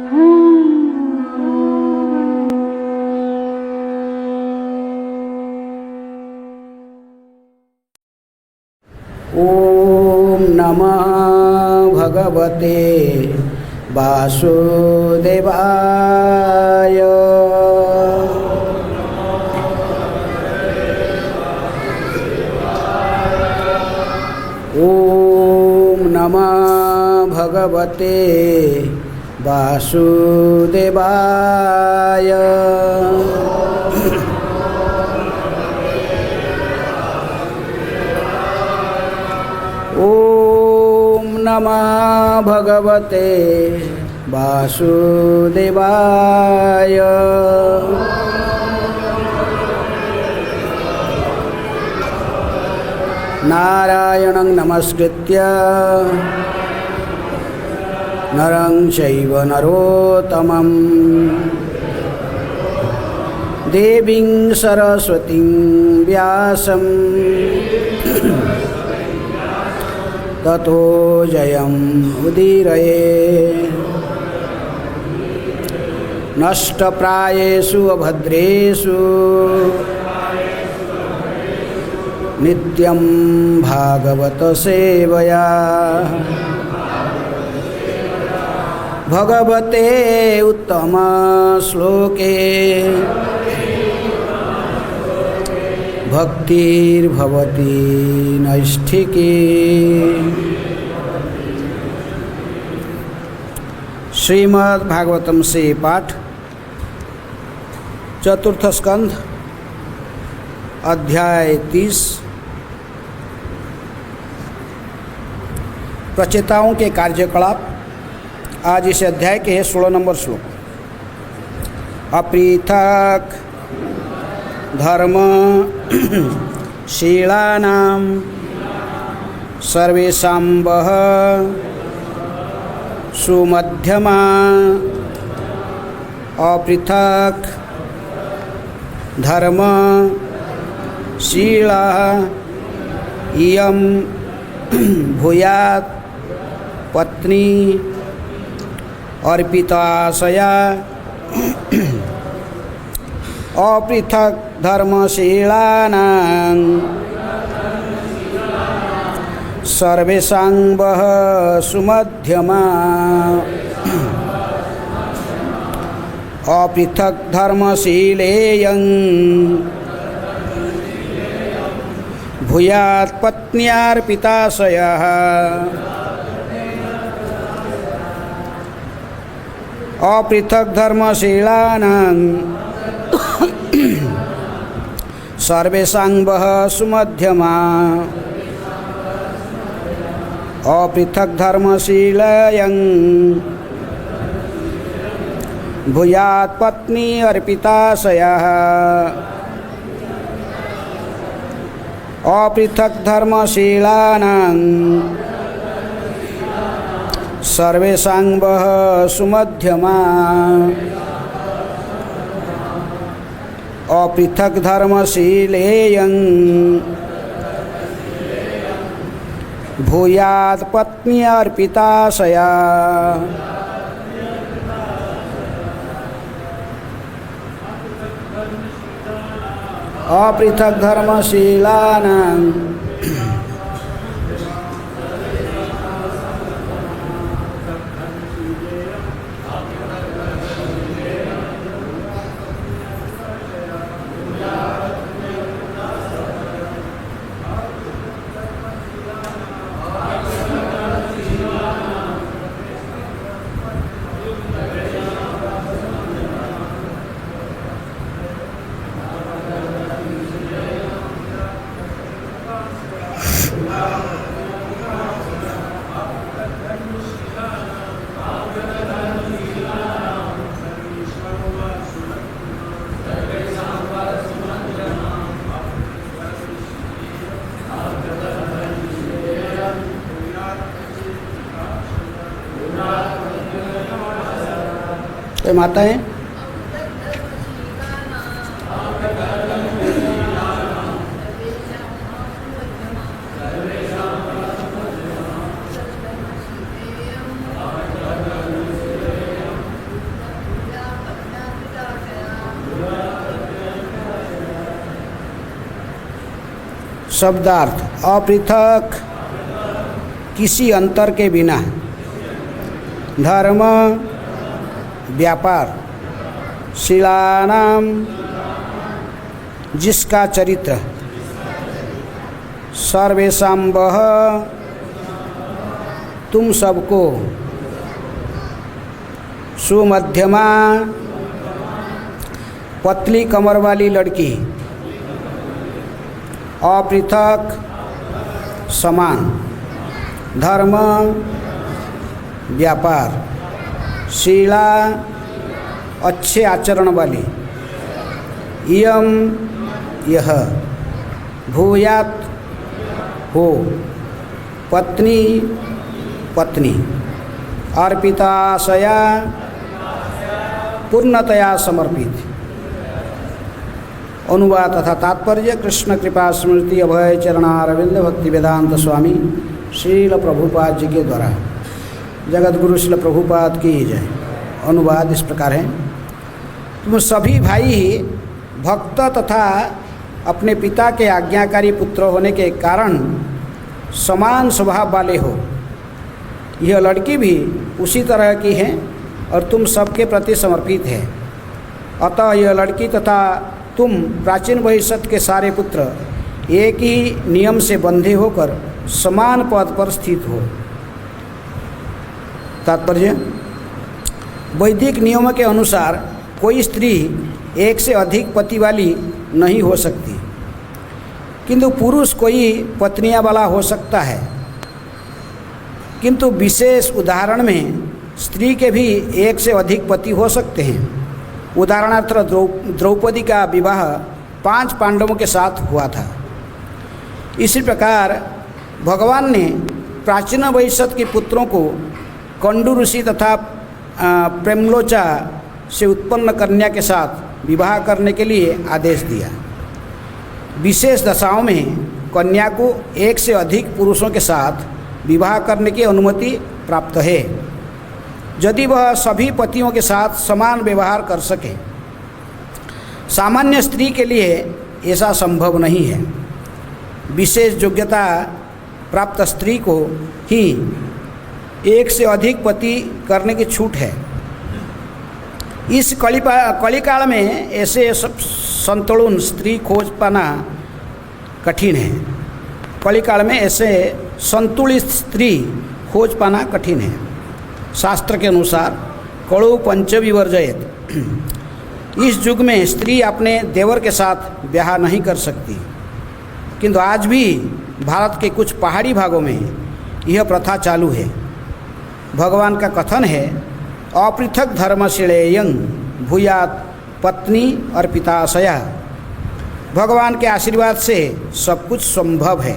ओम नमः भगवते वासुदेवाय। ओम नमः भगवते वासुदेवाय। ओम नमः भगवते वासुदेवाय। नारायणं नमस्कृत्य नरं चैव नरोत्तमं देवीं सरस्वतीं व्यासं ततो जयमुदीरये। नष्टप्रायेषु अभद्रेषु नित्यं भागवत सेवया भगवते उत्तम श्लोके भक्तिर्भवति नैष्ठिकी। श्रीमद् भागवतम से पाठ, चतुर्थ स्कंध, अध्याय 30, प्रचेताओं के कार्यकलाप। आज इस अध्याय के 16 नंबर श्लोक। अपृथक धर्म शीलानां सर्वेषां वः सुमध्यमा अपृथक धर्म शीला इयं भूयात् पत्नी अर्पिताशया। अपृथक धर्मशीलानां सर्वेषां वः सुमध्यमा अपृथक धर्मशीलेयं भूयात् पत्न्यार्पिताशयः। अपृथक धर्मशीलानां सर्वेषां वः सुमध्यमा अपृथक धर्मशीलयं भूयात् पत्नी अर्पिताशयः। अपृथक धर्मशीलानां सर्वेषां वः सुमध्यमा अपृथक धर्मशीलेयं भूयात् पत्नी अर्पिताशया। अपृथक धर्मशीलानां माताएं शब्दार्थ अपृथक किसी अंतर के बिना, धर्म व्यापार, शीलानाम जिसका चरित्र, सर्वेषां वह तुम सबको, सुमध्यमा पतली कमर वाली लड़की, अपृथक समान, धर्म व्यापार, शीला अच्छे आचरण वाली, इयम यह, भूयात हो, पत्नी पत्नी, अर्पिताशया पूर्णतया समर्पित। अनुवाद तथा तात्पर्य कृष्ण कृपा स्मृति अभय चरणारविंद भक्ति वेदांत स्वामी श्रील प्रभुपाद जी के द्वारा। जगत गुरु श्रील प्रभुपाद की जय। अनुवाद इस प्रकार है। तुम सभी भाई भक्त तथा अपने पिता के आज्ञाकारी पुत्र होने के कारण समान स्वभाव वाले हो। यह लड़की भी उसी तरह की है और तुम सबके प्रति समर्पित है। अतः यह लड़की तथा तुम प्राचीन भविष्य के सारे पुत्र एक ही नियम से बंधे होकर समान पद पर स्थित हो। तात्पर्य, वैदिक नियमों के अनुसार कोई स्त्री एक से अधिक पति वाली नहीं हो सकती, किंतु पुरुष कोई पत्नियां वाला हो सकता है। किंतु विशेष उदाहरण में स्त्री के भी एक से अधिक पति हो सकते हैं। उदाहरणार्थ द्रौपदी का विवाह 5 पांडवों के साथ हुआ था। इसी प्रकार भगवान ने प्राचीन भविष्य के पुत्रों को कंडू ऋषि तथा प्रेमलोचा से उत्पन्न कन्या के साथ विवाह करने के लिए आदेश दिया। विशेष दशाओं में कन्या को एक से अधिक पुरुषों के साथ विवाह करने की अनुमति प्राप्त है, यदि वह सभी पतियों के साथ समान व्यवहार कर सके। सामान्य स्त्री के लिए ऐसा संभव नहीं है। विशेष योग्यता प्राप्त स्त्री को ही एक से अधिक पति करने की छूट है। इस कलिकाल में ऐसे संतुलन स्त्री खोज पाना कठिन है। कलिकाल में ऐसे संतुलित स्त्री खोज पाना कठिन है। शास्त्र के अनुसार कलौ पंचविवर्जयेत। इस युग में स्त्री अपने देवर के साथ ब्याह नहीं कर सकती, किंतु आज भी भारत के कुछ पहाड़ी भागों में यह प्रथा चालू है। भगवान का कथन है, अपृथक धर्मशीलेयं भूयात पत्नी अर्पिताशया। भगवान के आशीर्वाद से सब कुछ संभव है।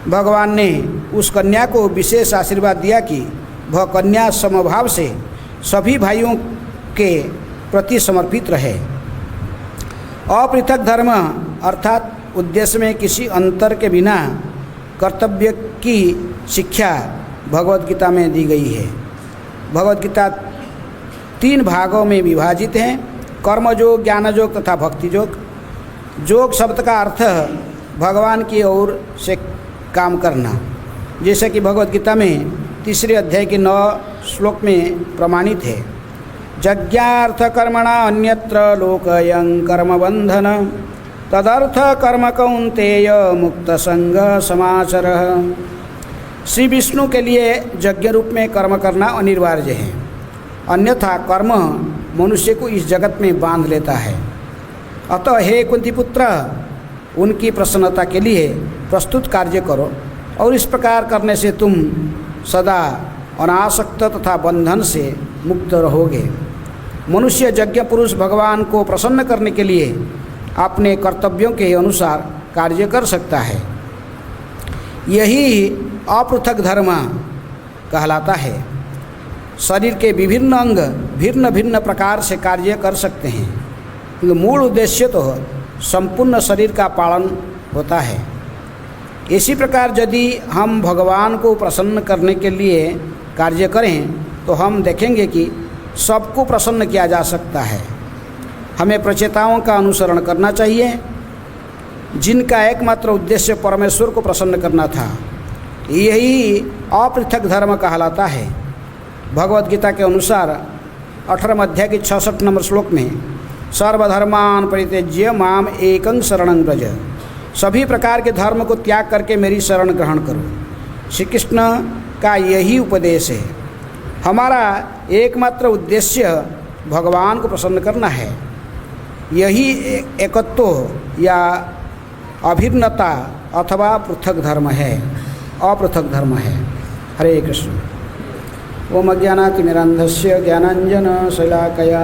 भगवान ने उस कन्या को विशेष आशीर्वाद दिया कि वह कन्या समभाव से सभी भाइयों के प्रति समर्पित रहे। अपृथक धर्म अर्थात उद्देश्य में किसी अंतर के बिना कर्तव्य की शिक्षा भगवद गीता में दी गई है। भगवद गीता 3 भागों में विभाजित है, कर्मयोग, ज्ञानयोग तथा भक्ति योग। योग शब्द का अर्थ भगवान की ओर से काम करना, जैसे कि भगवद गीता में 3 अध्याय के 9 श्लोक में प्रमाणित है। यज्ञार्थ कर्मणा अन्यत्र लोकयं कर्मबंधन तदर्थ कर्म कौन्तेय मुक्त संग समाचरः। श्री विष्णु के लिए यज्ञ रूप में कर्म करना अनिवार्य है, अन्यथा कर्म मनुष्य को इस जगत में बांध लेता है। अतः हे कुंती पुत्र, उनकी प्रसन्नता के लिए प्रस्तुत कार्य करो, और इस प्रकार करने से तुम सदा अनासक्त तथा बंधन से मुक्त रहोगे। मनुष्य यज्ञ पुरुष भगवान को प्रसन्न करने के लिए अपने कर्तव्यों के अनुसार कार्य कर सकता है। यही अपृथक धर्म कहलाता है। शरीर के विभिन्न अंग भिन्न भिन्न प्रकार से कार्य कर सकते हैं, किंतु मूल उद्देश्य तो संपूर्ण शरीर का पालन होता है। इसी प्रकार यदि हम भगवान को प्रसन्न करने के लिए कार्य करें तो हम देखेंगे कि सबको प्रसन्न किया जा सकता है। हमें प्रचेताओं का अनुसरण करना चाहिए। जिनका एकमात्र उद्देश्य परमेश्वर को प्रसन्न करना था, यही अपृथक धर्म कहलाता है। भगवद गीता के अनुसार 18वें अध्याय के 66 नंबर श्लोक में सर्वधर्मान परित्यज्य माम एकं शरणं व्रज, सभी प्रकार के धर्म को त्याग करके मेरी शरण ग्रहण करो। श्री कृष्ण का यही उपदेश है। हमारा एकमात्र उद्देश्य भगवान को प्रसन्न करना है। यही एकत्व या अभिन्नता अथवा पृथक धर्म है, अपृथक धर्म है। हरे कृष्ण। ओम अज्ञानातिमिरान्धस्य ज्ञानाञ्जनशलाकया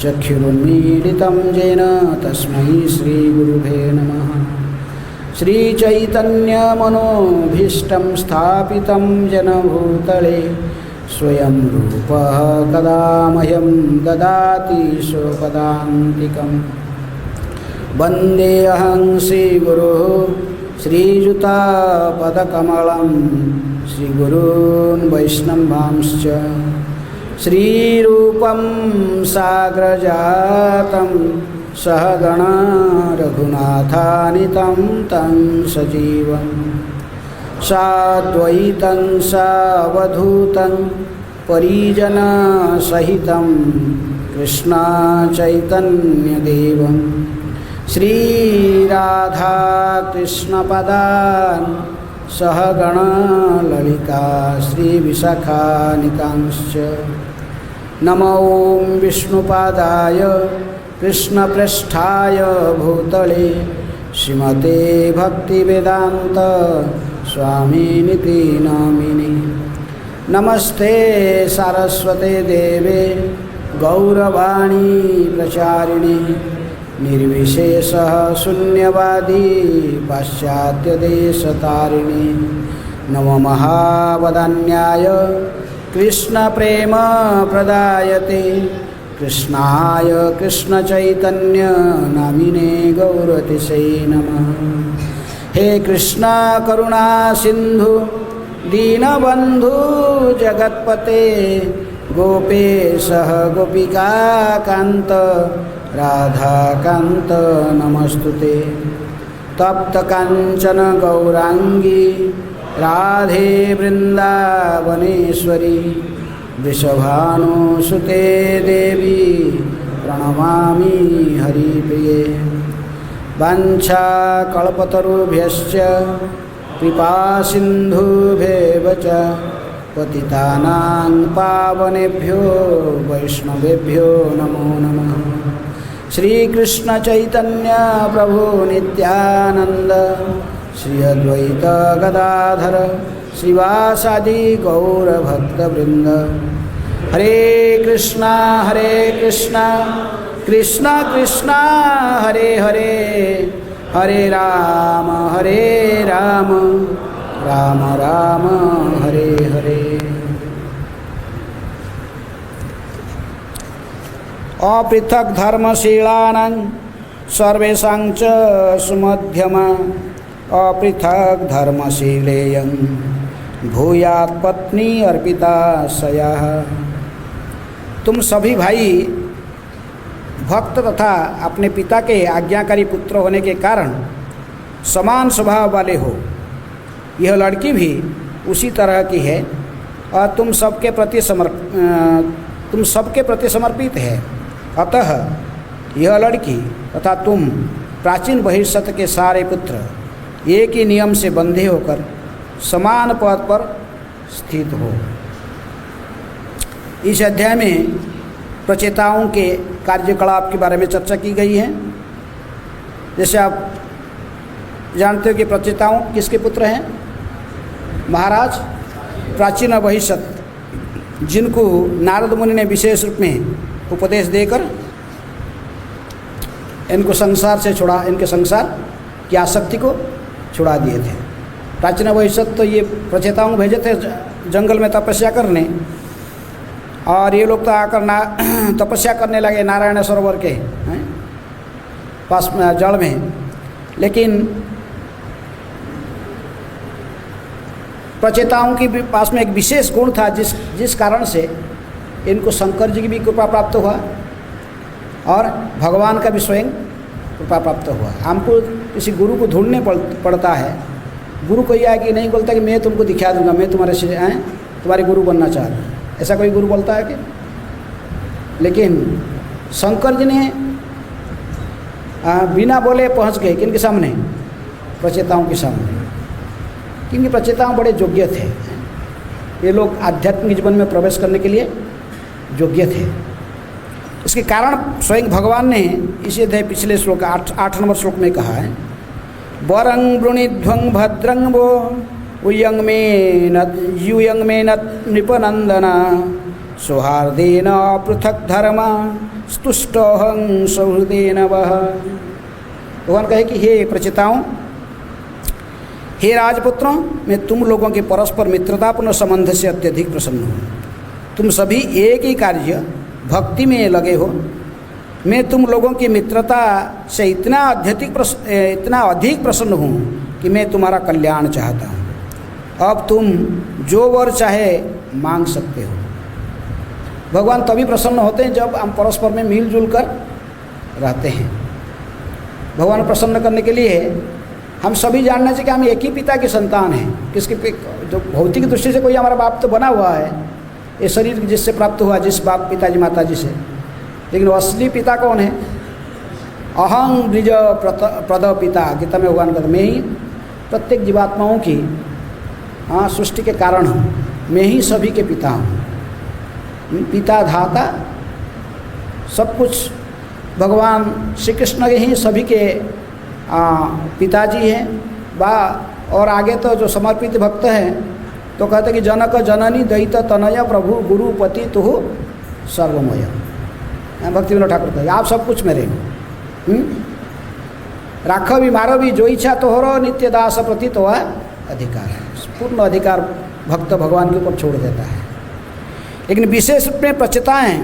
चक्षुरुन्मीलितं येन तस्मै श्रीगुरुवे नमः। श्रीचैतन्यमनोभीष्टं स्थापितं जनभूतले स्वयं रूपः कदा मह्यं ददाति स्वपदान्तिकं। वन्देऽहं श्रीगुरुः श्रीयुतापदकमलं श्रीगुरून् वैष्णवांश्च। श्रीरूपं साग्रजातं सहगणा रघुनाथान्वितं तं सजीवं साद्वैतं सावधूतं परिजनसहितं कृष्णचैतन्यदेवं श्रीराधाकृष्णपदान् सहगणा ललिता श्रीविशाखान्वितांश्च। नमो विष्णुपादाय कृष्णप्रेष्ठाय भूतले श्रीमते भक्तिवेदान्त स्वामिनिति नामिने। नमस्ते सारस्वते देवे गौरवाणी प्रचारिणे निर्विशेषः शून्यवादी पाश्चात्यदेशतारिणे। नमो महावदान्याय कृष्णप्रेम प्रदायते कृष्णाय कृष्णचैतन्य नामिने गौरतिशै नमः। हे कृष्ण करुणा सिंधु दीनबंधु जगत्पते गोपेशः गोपिकाकान्त राधाकान्त नमस्तुते। तप्त कांचन गौरांगी राधे वृंदावनेश्वरी वृषभानुसुते देवी प्रणमामि हरिप्रिये। वाञ्छाकल्पतरुभ्यश्च कृपासिन्धुभ्येव च पतितानां पावनेभ्यो वैष्णवेभ्यो नमो नमः। श्रीकृष्ण चैतन्य प्रभु नित्यानंद श्री अद्वैत गदाधर श्रीवासादि गौरभक्तवृंद। हरे कृष्णा कृष्णा कृष्णा हरे हरे, हरे राम राम राम हरे हरे। अपृथक धर्मशीलानां सर्वेषां च सुमध्यमा अपृथक धर्मशीलेयं भूयात् पत्नी अर्पिता सयाः। तुम सभी भाई भक्त तथा अपने पिता के आज्ञाकारी पुत्र होने के कारण समान स्वभाव वाले हो। यह लड़की भी उसी तरह की है और तुम सबके प्रति समर्पित है। अतः यह लड़की तथा तुम प्राचीन बहिष्यत के सारे पुत्र एक ही नियम से बंधे होकर समान पद पर स्थित हो। इस अध्याय में प्रचेताओं के कार्यकलाप के बारे में चर्चा की गई है। जैसे आप जानते हो कि प्रचेताओं किसके पुत्र हैं? महाराज प्राचीन बहिष्यत, जिनको नारद मुनि ने विशेष रूप में उपदेश देकर इनको संसार से छुड़ा, इनके संसार की आसक्ति को छुड़ा दिए थे। प्राचीन बहिष्यत तो ये प्रचेताओं को भेजे थे जंगल में तपस्या करने, और ये लोग तो आकर तपस्या करने लगे नारायण सरोवर के पास में जल में। लेकिन प्रचेताओं के पास में एक विशेष गुण था जिस कारण से इनको शंकर जी की भी कृपा प्राप्त हुआ और भगवान का भी स्वयं कृपा प्राप्त हुआ। हमको किसी गुरु को ढूंढने पड़ता है। गुरु कोई आया कि नहीं बोलता कि मैं तुमको दिखा दूंगा, मैं तुम्हारे से तुम्हारे गुरु बनना चाह रहा हूँ, ऐसा कोई गुरु बोलता है कि? लेकिन शंकर जी ने बिना बोले पहुँच गए किनके सामने? प्रचेताओं के सामने, क्योंकि प्रचेताओं बड़े योग्य थे। ये लोग आध्यात्मिक जीवन में प्रवेश करने के लिए योग्य थे। इसके कारण स्वयं भगवान ने इसी अध्याय पिछले श्लोक 8 नंबर श्लोक में कहा है, वरं वृणीध्वं भद्रं वो यूयं मे नृपनंदन सौहार्देन पृथक धर्म स्तुष्टोहं सौहृदेन वह। भगवान कहे कि हे प्रचेताओं, हे राजपुत्रों, मैं तुम लोगों के परस्पर मित्रतापूर्ण संबंध से अत्यधिक प्रसन्न हूँ। तुम सभी एक ही कार्य भक्ति में लगे हो। मैं तुम लोगों की मित्रता से इतना अधिक प्रसन्न हूँ कि मैं तुम्हारा कल्याण चाहता हूँ। अब तुम जो वर चाहे मांग सकते हो। भगवान तभी प्रसन्न होते हैं जब हम परस्पर में मिलजुल कर रहते हैं। भगवान प्रसन्न करने के लिए हम सभी जानना चाहिए कि हम एक ही पिता के संतान हैं। किसके जो भौतिक दृष्टि से कोई हमारा बाप तो बना हुआ है, ये शरीर जिससे प्राप्त हुआ, जिस बाप पिताजी माताजी से, लेकिन असली पिता कौन है? अहं द्विज प्रद पिता, गीता में भगवान कहते, मैं ही प्रत्येक जीवात्माओं की सृष्टि के कारण हूँ, मैं ही सभी के पिता हूँ। पिता धाता सब कुछ भगवान श्री कृष्ण के ही सभी के पिताजी हैं। और आगे तो जो समर्पित भक्त हैं तो कहते कि जनक जननी दैत तनय प्रभु गुरु पति तुहु सर्वमय। भक्ति विनोद ठाकुर कहते आप सब कुछ मेरे हो। राख भी मारो भी जो इच्छा तोहरो नित्य दास प्रति तो अधिकार है। पूर्ण अधिकार भक्त भगवान के ऊपर छोड़ देता है। लेकिन विशेष रूप में प्रचेताएँ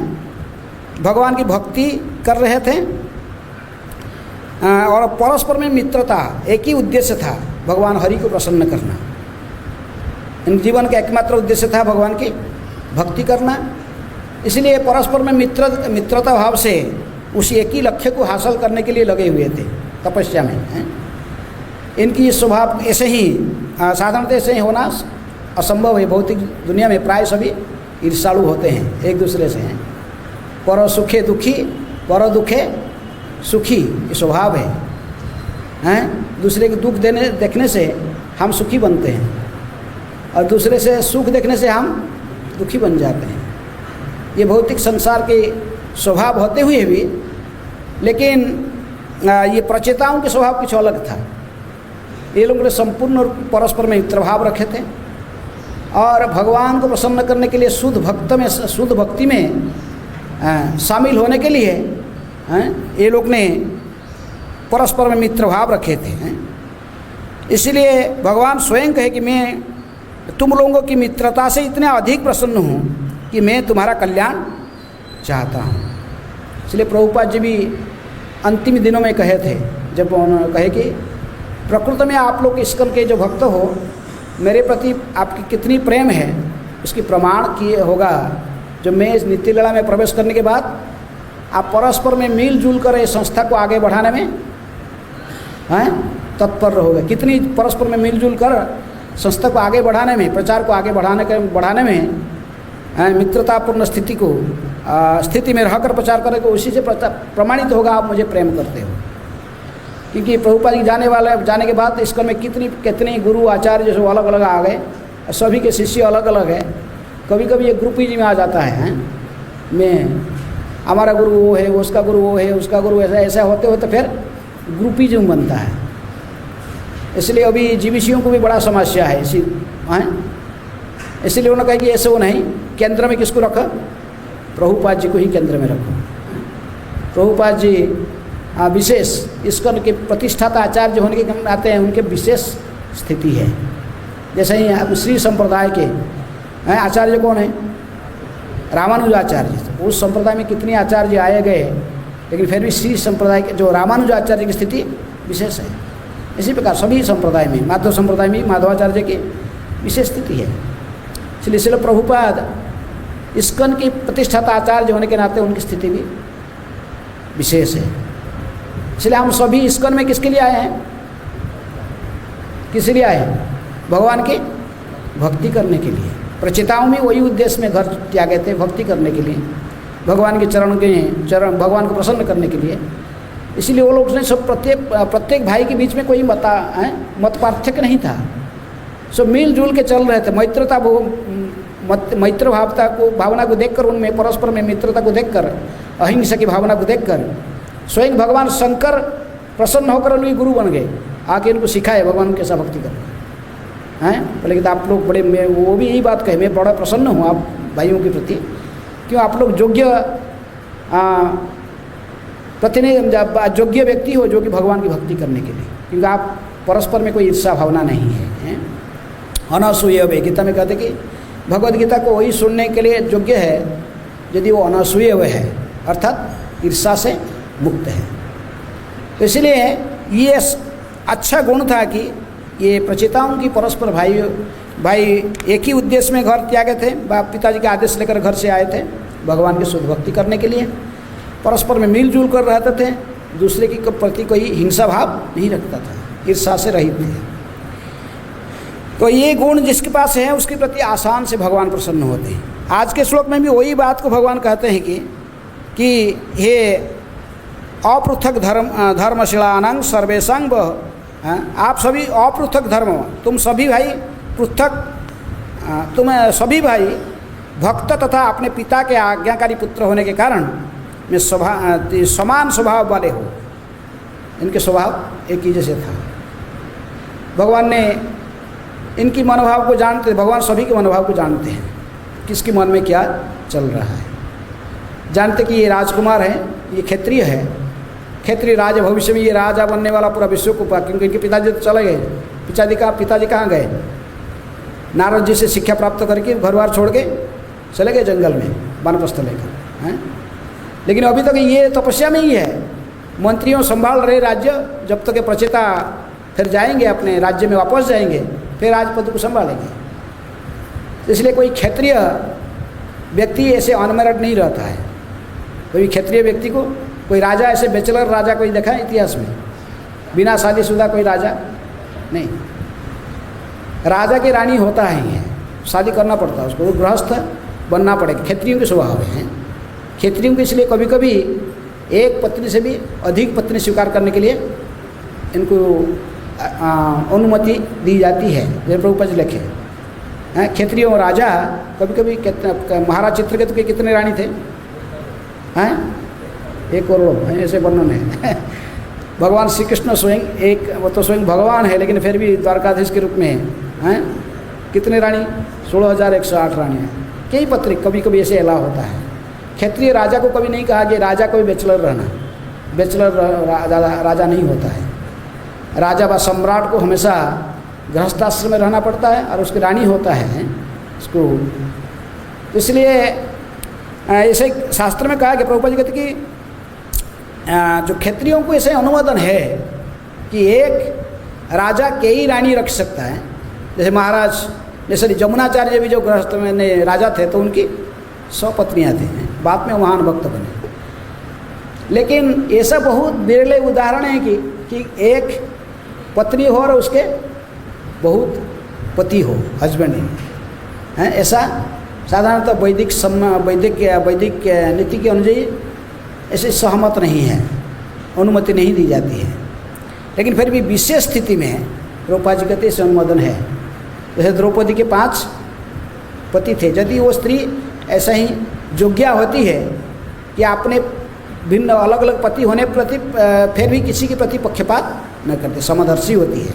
भगवान की भक्ति कर रहे थे और परस्पर में मित्रता, एक ही उद्देश्य था, भगवान हरि को प्रसन्न करना। इन जीवन का एकमात्र उद्देश्य था भगवान की भक्ति करना। इसलिए परस्पर में मित्रता भाव से उस एक ही लक्ष्य को हासिल करने के लिए लगे हुए थे तपस्या में। इनकी स्वभाव ऐसे ही साधारणतः ऐसे ही होना असंभव है। भौतिक दुनिया में प्राय सभी ईर्ष्यालु होते हैं एक दूसरे से। पर सुखे दुखी, पर दुखे सुखी, ये स्वभाव है। दूसरे के दुख देखने से हम सुखी बनते हैं और दूसरे से सुख देखने से हम दुखी बन जाते हैं। ये भौतिक संसार के स्वभाव होते हुए भी, लेकिन ये प्रचेताओं के स्वभाव कुछ अलग था। ये लोगों ने संपूर्ण परस्पर में मित्रभाव रखे थे और भगवान को प्रसन्न करने के लिए शुद्ध भक्ति में शामिल होने के लिए ये लोग ने परस्पर में मित्रभाव रखे थे। इसलिए भगवान स्वयं कहे कि मैं तुम लोगों की मित्रता से इतना अधिक प्रसन्न हूँ कि मैं तुम्हारा कल्याण चाहता हूँ। इसलिए प्रभुपाद जी भी अंतिम दिनों में कहे थे, जब उन्होंने कहे कि प्रकृति में आप लोग इस्कन के जो भक्त हो, मेरे प्रति आपकी कितनी प्रेम है उसकी प्रमाण किए होगा जो मैं इस नित्य लीला में प्रवेश करने के बाद आप परस्पर में मिलजुल कर इस संस्था को आगे बढ़ाने में तत्पर रहोगे। कितनी परस्पर में मिलजुल कर संस्था को आगे बढ़ाने में, प्रचार को आगे बढ़ाने में मित्रतापूर्ण स्थिति में रहकर प्रचार करेंगे, उसी से प्रमाणित होगा आप मुझे प्रेम करते हो। क्योंकि प्रभुपाद जी जाने के बाद इसको में कितने गुरु आचार्य जो अलग अलग आ गए, सभी के शिष्य अलग अलग है। कभी कभी ये ग्रुपिज्म में आ जाता है, मैं हमारा गुरु वो है, उसका गुरु वो है, उसका गुरु ऐसा होते होते फिर ग्रुपिज्म बनता है। इसलिए अभी जीवीसियों को भी बड़ा समस्या है इसलिए उन्होंने कहा कि ऐसे वो नहीं, केंद्र में किसको रखो? प्रभुपाद जी को ही केंद्र में रखो। प्रभुपाद जी विशेष इस्कन के प्रतिष्ठाता आचार्य होने के नाते हैं, उनके विशेष स्थिति है। जैसे ही अब श्री संप्रदाय के आचार्य कौन है? रामानुजाचार्य। उस संप्रदाय में कितने आचार्य आए गए, लेकिन फिर भी श्री संप्रदाय के जो रामानुजाचार्य की स्थिति विशेष है। इसी प्रकार सभी संप्रदाय में, माधव संप्रदाय में माधवाचार्य की विशेष स्थिति है। इसलिए प्रभुपाद इस्कन की प्रतिष्ठाता आचार्य होने के नाते उनकी स्थिति भी विशेष है। इसलिए हम सभी इस्कन में किसके लिए आए हैं? किस लिए आए? भगवान की भक्ति करने के लिए। प्रचेताओं में वही उद्देश्य में घर त्यागे थे, भक्ति करने के लिए, भगवान के चरण भगवान को प्रसन्न करने के लिए। इसलिए वो लोग ने सब प्रत्येक भाई के बीच में कोई मत पार्थक्य नहीं था, सब मिलजुल के चल रहे थे। मैत्र भावना को देखकर, उनमें परस्पर में मित्रता को देखकर, अहिंसा की भावना को देखकर स्वयं भगवान शंकर प्रसन्न होकर उनके गुरु बन गए, आके इनको सिखाए भगवान कैसा भक्ति करना है। बोले कि आप लोग बड़े, मैं वो भी यही बात कहे, मैं बड़ा प्रसन्न हूँ आप भाइयों के प्रति, क्यों आप लोग योग्य व्यक्ति हो जो कि भगवान की भक्ति करने के लिए, क्योंकि आप परस्पर में कोई ईर्षा भावना नहीं है। अनसूय वे, गीता में कहते कि भगवद गीता को वही सुनने के लिए योग्य है यदि वो अनसूय वे है, अर्थात ईर्षा से मुक्त है। तो इसलिए ये अच्छा गुण था कि ये प्रचेताओं की परस्पर भाई एक ही उद्देश्य में घर त्यागे थे, पिताजी के आदेश लेकर घर से आए थे भगवान की शुद्ध भक्ति करने के लिए, परस्पर में मिलजुल कर रहते थे, दूसरे के प्रति कोई हिंसा भाव नहीं रखता था, ईर्षा से रहित थे। तो ये गुण जिसके पास है उसके प्रति आसान से भगवान प्रसन्न होते हैं। आज के श्लोक में भी वही बात को भगवान कहते हैं कि हे अपृथक धर्मशीलानां सर्वेषां आप सभी अपृथक धर्म, तुम सभी भाई पृथक, तुम सभी भाई भक्त तथा अपने पिता के आज्ञाकारी पुत्र होने के कारण में समान स्वभाव वाले हो। इनके स्वभाव एक ही जैसे था। भगवान ने इनकी मनोभाव को जानते, भगवान सभी के मनोभाव को जानते हैं, किसके मन में क्या चल रहा है। जानते कि ये राजकुमार है, ये क्षत्रिय है, क्षत्रिय राजा, भविष्य में ये राजा बनने वाला पूरा विश्व को, क्योंकि इनके पिताजी तो चले गए। पिताजी कहाँ गए? नारद जी से शिक्षा प्राप्त करके घर बार छोड़ के चले गए जंगल में वानप्रस्थ लेकर हैं। लेकिन अभी तक ये तपस्या में ही है, मंत्रियों संभाल रहे राज्य, जब तक ये प्रचेता फिर जाएंगे अपने राज्य में वापस जाएंगे, फिर राजपद को संभालेंगे। इसलिए कोई क्षत्रिय व्यक्ति ऐसे अनमेरिड नहीं रहता है। कोई क्षत्रिय व्यक्ति को, कोई राजा ऐसे बैचलर राजा कोई देखा है इतिहास में? बिना शादीशुदा कोई राजा नहीं। राजा की रानी होता है, शादी करना पड़ता है उसको, वो गृहस्थ बनना पड़ेगा। क्षत्रियों के स्वभाव है। क्षत्रियों को इसलिए कभी कभी एक पत्नी से भी अधिक पत्नी स्वीकार करने के लिए इनको अनुमति दी जाती है। जैसे प्रभुपाद जी लिखे हैं, क्षत्रिय और राजा कभी कभी, महाराज चित्रकेतु के कितने रानी थे? हैं 1 करोड़, ऐसे वर्णन है। भगवान श्री कृष्ण स्वयं एक, वो तो स्वयं भगवान है लेकिन फिर भी द्वारकाधीश के रूप में हैं, कितने रानी? 16,108 रानियाँ। कई पत्री कभी कभी ऐसे अलाव होता है। क्षत्रिय राजा को कभी नहीं कहा कि राजा को भी बैचलर रहना, बैचलर राजा नहीं होता है। राजा व सम्राट को हमेशा गृहस्थाश्रम में रहना पड़ता है और उसकी रानी होता है उसको। इसलिए ऐसे शास्त्र में कहा कि प्रभुपाद जी कहते कि जो क्षत्रियों को ऐसे अनुमोदन है कि एक राजा कई रानी रख सकता है। जैसे महाराज, जैसे जमुनाचार्य भी जो गृहस्थ में राजा थे तो उनकी 100 पत्नियाँ थी, बाद में महान भक्त बने। लेकिन ऐसा बहुत विरले उदाहरण है कि एक पत्नी हो और उसके बहुत पति हो, हस्बैंड है। ऐसा साधारणतः वैदिक नीति के अनुसार ऐसे सहमत नहीं है, अनुमति नहीं दी जाती है। लेकिन फिर भी विशेष स्थिति में द्रौपदी जी कहते इसे अनुमोदन है। जैसे द्रौपदी के 5 पति थे। यदि वो स्त्री ऐसा ही योग्या होती है कि अपने भिन्न अलग अलग पति होने प्रति फिर भी किसी के प्रति पक्षपात न करते, समदर्शी होती है।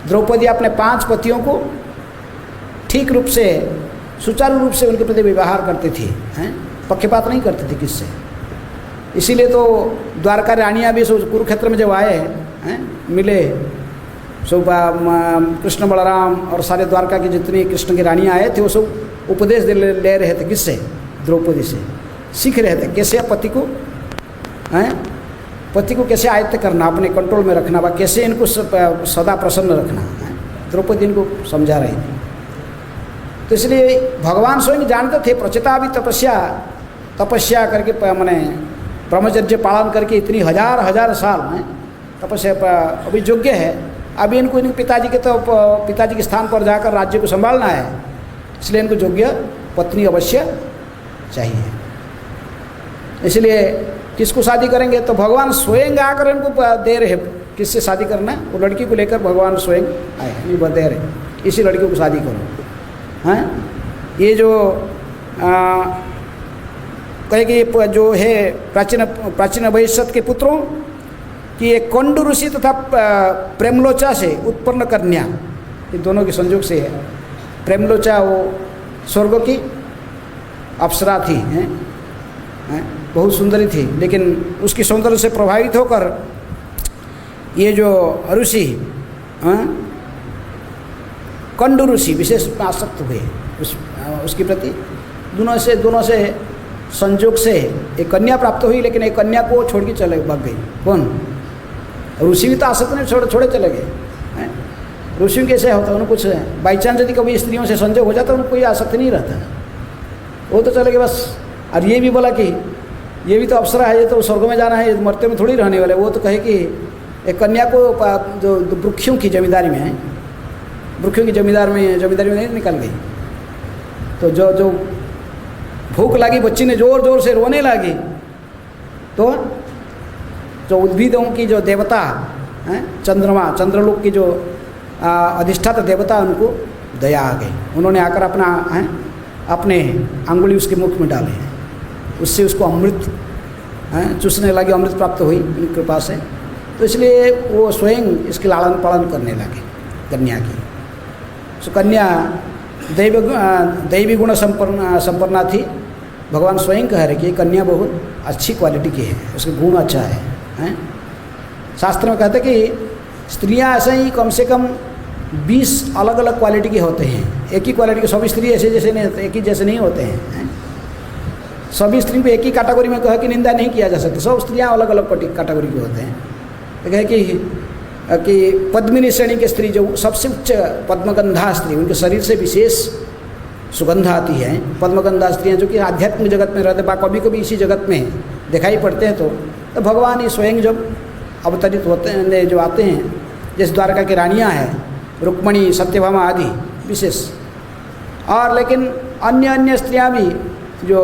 द्रौपदी अपने 5 पतियों को ठीक रूप से, सुचारू रूप से उनके प्रति व्यवहार करती थी, हैं, पक्षपात नहीं करती थी किससे। इसीलिए तो द्वारका रानियाँ भी कुरुक्षेत्र में जब आए हैं, मिले सब कृष्ण बलराम और सारे द्वारका की जितनी कृष्ण की रानियाँ आए थे वो सब उपदेश ले रहे थे। किससे? द्रौपदी से सीख रहे थे कैसे पति को, हैं, पति को कैसे आयत्त करना, अपने कंट्रोल में रखना, कैसे इनको सदा प्रसन्न रखना है। द्रौपदी इनको समझा रही थी। तो इसलिए भगवान स्वयं जानते थे, प्रचेता भी तपस्या करके मैंने ब्रह्मचर्य पालन करके इतनी हजार साल में तपस्या अभी योग्य है, अभी इनको इनके पिताजी के स्थान पर जाकर राज्य को संभालना है, इसलिए इनको योग्य पत्नी अवश्य चाहिए। इसलिए किसको शादी करेंगे? तो भगवान स्वयं आकर इनको दे रहे, किससे शादी करना? वो लड़की को लेकर भगवान स्वयं आए, नहीं दे रहे, इसी लड़की को शादी करो। हैं ये जो कहे कि ये जो है प्राचीन भविष्य के पुत्रों कि एक कंडू ऋषि तथा प्रेमलोचा से उत्पन्न कन्या, ये दोनों के संयोग से है। प्रेमलोचा वो स्वर्ग की अप्सरा थी, हैं बहुत सुंदरी थी, लेकिन उसकी सौंदर्य से प्रभावित होकर ये जो ऋषि कंडू ऋषि विशेष आसक्त हुए उसके प्रति। दोनों से संयोग से एक कन्या प्राप्त हुई, लेकिन एक कन्या को छोड़ के चले भाग गई। कौन? ऋषि भी तो आसक्त नहीं, छोड़े चले गए। ऋषि कैसे होता है? उनको कुछ बाई चांस यदि कभी स्त्रियों से संयोग हो जाता है, उनको कोई आसक्त नहीं रहता, वो तो चले गए बस। और ये भी बोला कि ये भी तो अप्सरा है, ये तो स्वर्ग में जाना है, मरते में थोड़ी रहने वाले। वो तो कहे कि एक कन्या को जो वृक्षों की जमींदारी में है, वृक्षों की जमींदारी में नहीं निकल गई, तो जो भूख लगी, बच्ची ने जोर जोर से रोने लगी, तो जो उद्भिदों की जो देवता हैं, चंद्रलोक की जो अधिष्ठाता देवता, उनको दया आ गई। उन्होंने आकर अपने अंगुली उसके मुख में डाले, उससे उसको अमृत चूसने लगे, अमृत प्राप्त हुई उनकी कृपा से। तो इसलिए वो स्वयं इसके लालन पालन करने लगे कन्या की। सो कन्या दैवी गुण संपन्ना थी। भगवान स्वयं कह रहे कि ये कन्या बहुत अच्छी क्वालिटी की है, उसका गुण अच्छा है। शास्त्र में कहते कि स्त्रियां ऐसे ही कम से कम 20 अलग अलग क्वालिटी के होते हैं। एक ही क्वालिटी के सभी स्त्री ऐसे जैसे नहीं, एक ही जैसे नहीं होते हैं। सभी स्त्री को एक ही कैटेगरी में कह कि निंदा नहीं किया जा सकता। सब स्त्रियां अलग अलग कैटेगरी के होते हैं। कहे कि पद्मिनी श्रेणी के स्त्री जो सबसे उच्च पद्मगंधा स्त्री, उनके शरीर से विशेष सुगंध आती है। पद्मगंधा स्त्रियाँ जो कि आध्यात्मिक जगत में रहते, कभी कभी इसी जगत में दिखाई पड़ते हैं। तो भगवान ही स्वयं जब अवतरित होते हैं, जो आते हैं, जैसे द्वारका की रानियाँ हैं, रुक्मणी, सत्यभामा आदि विशेष। और लेकिन अन्य स्त्रियाँ भी जो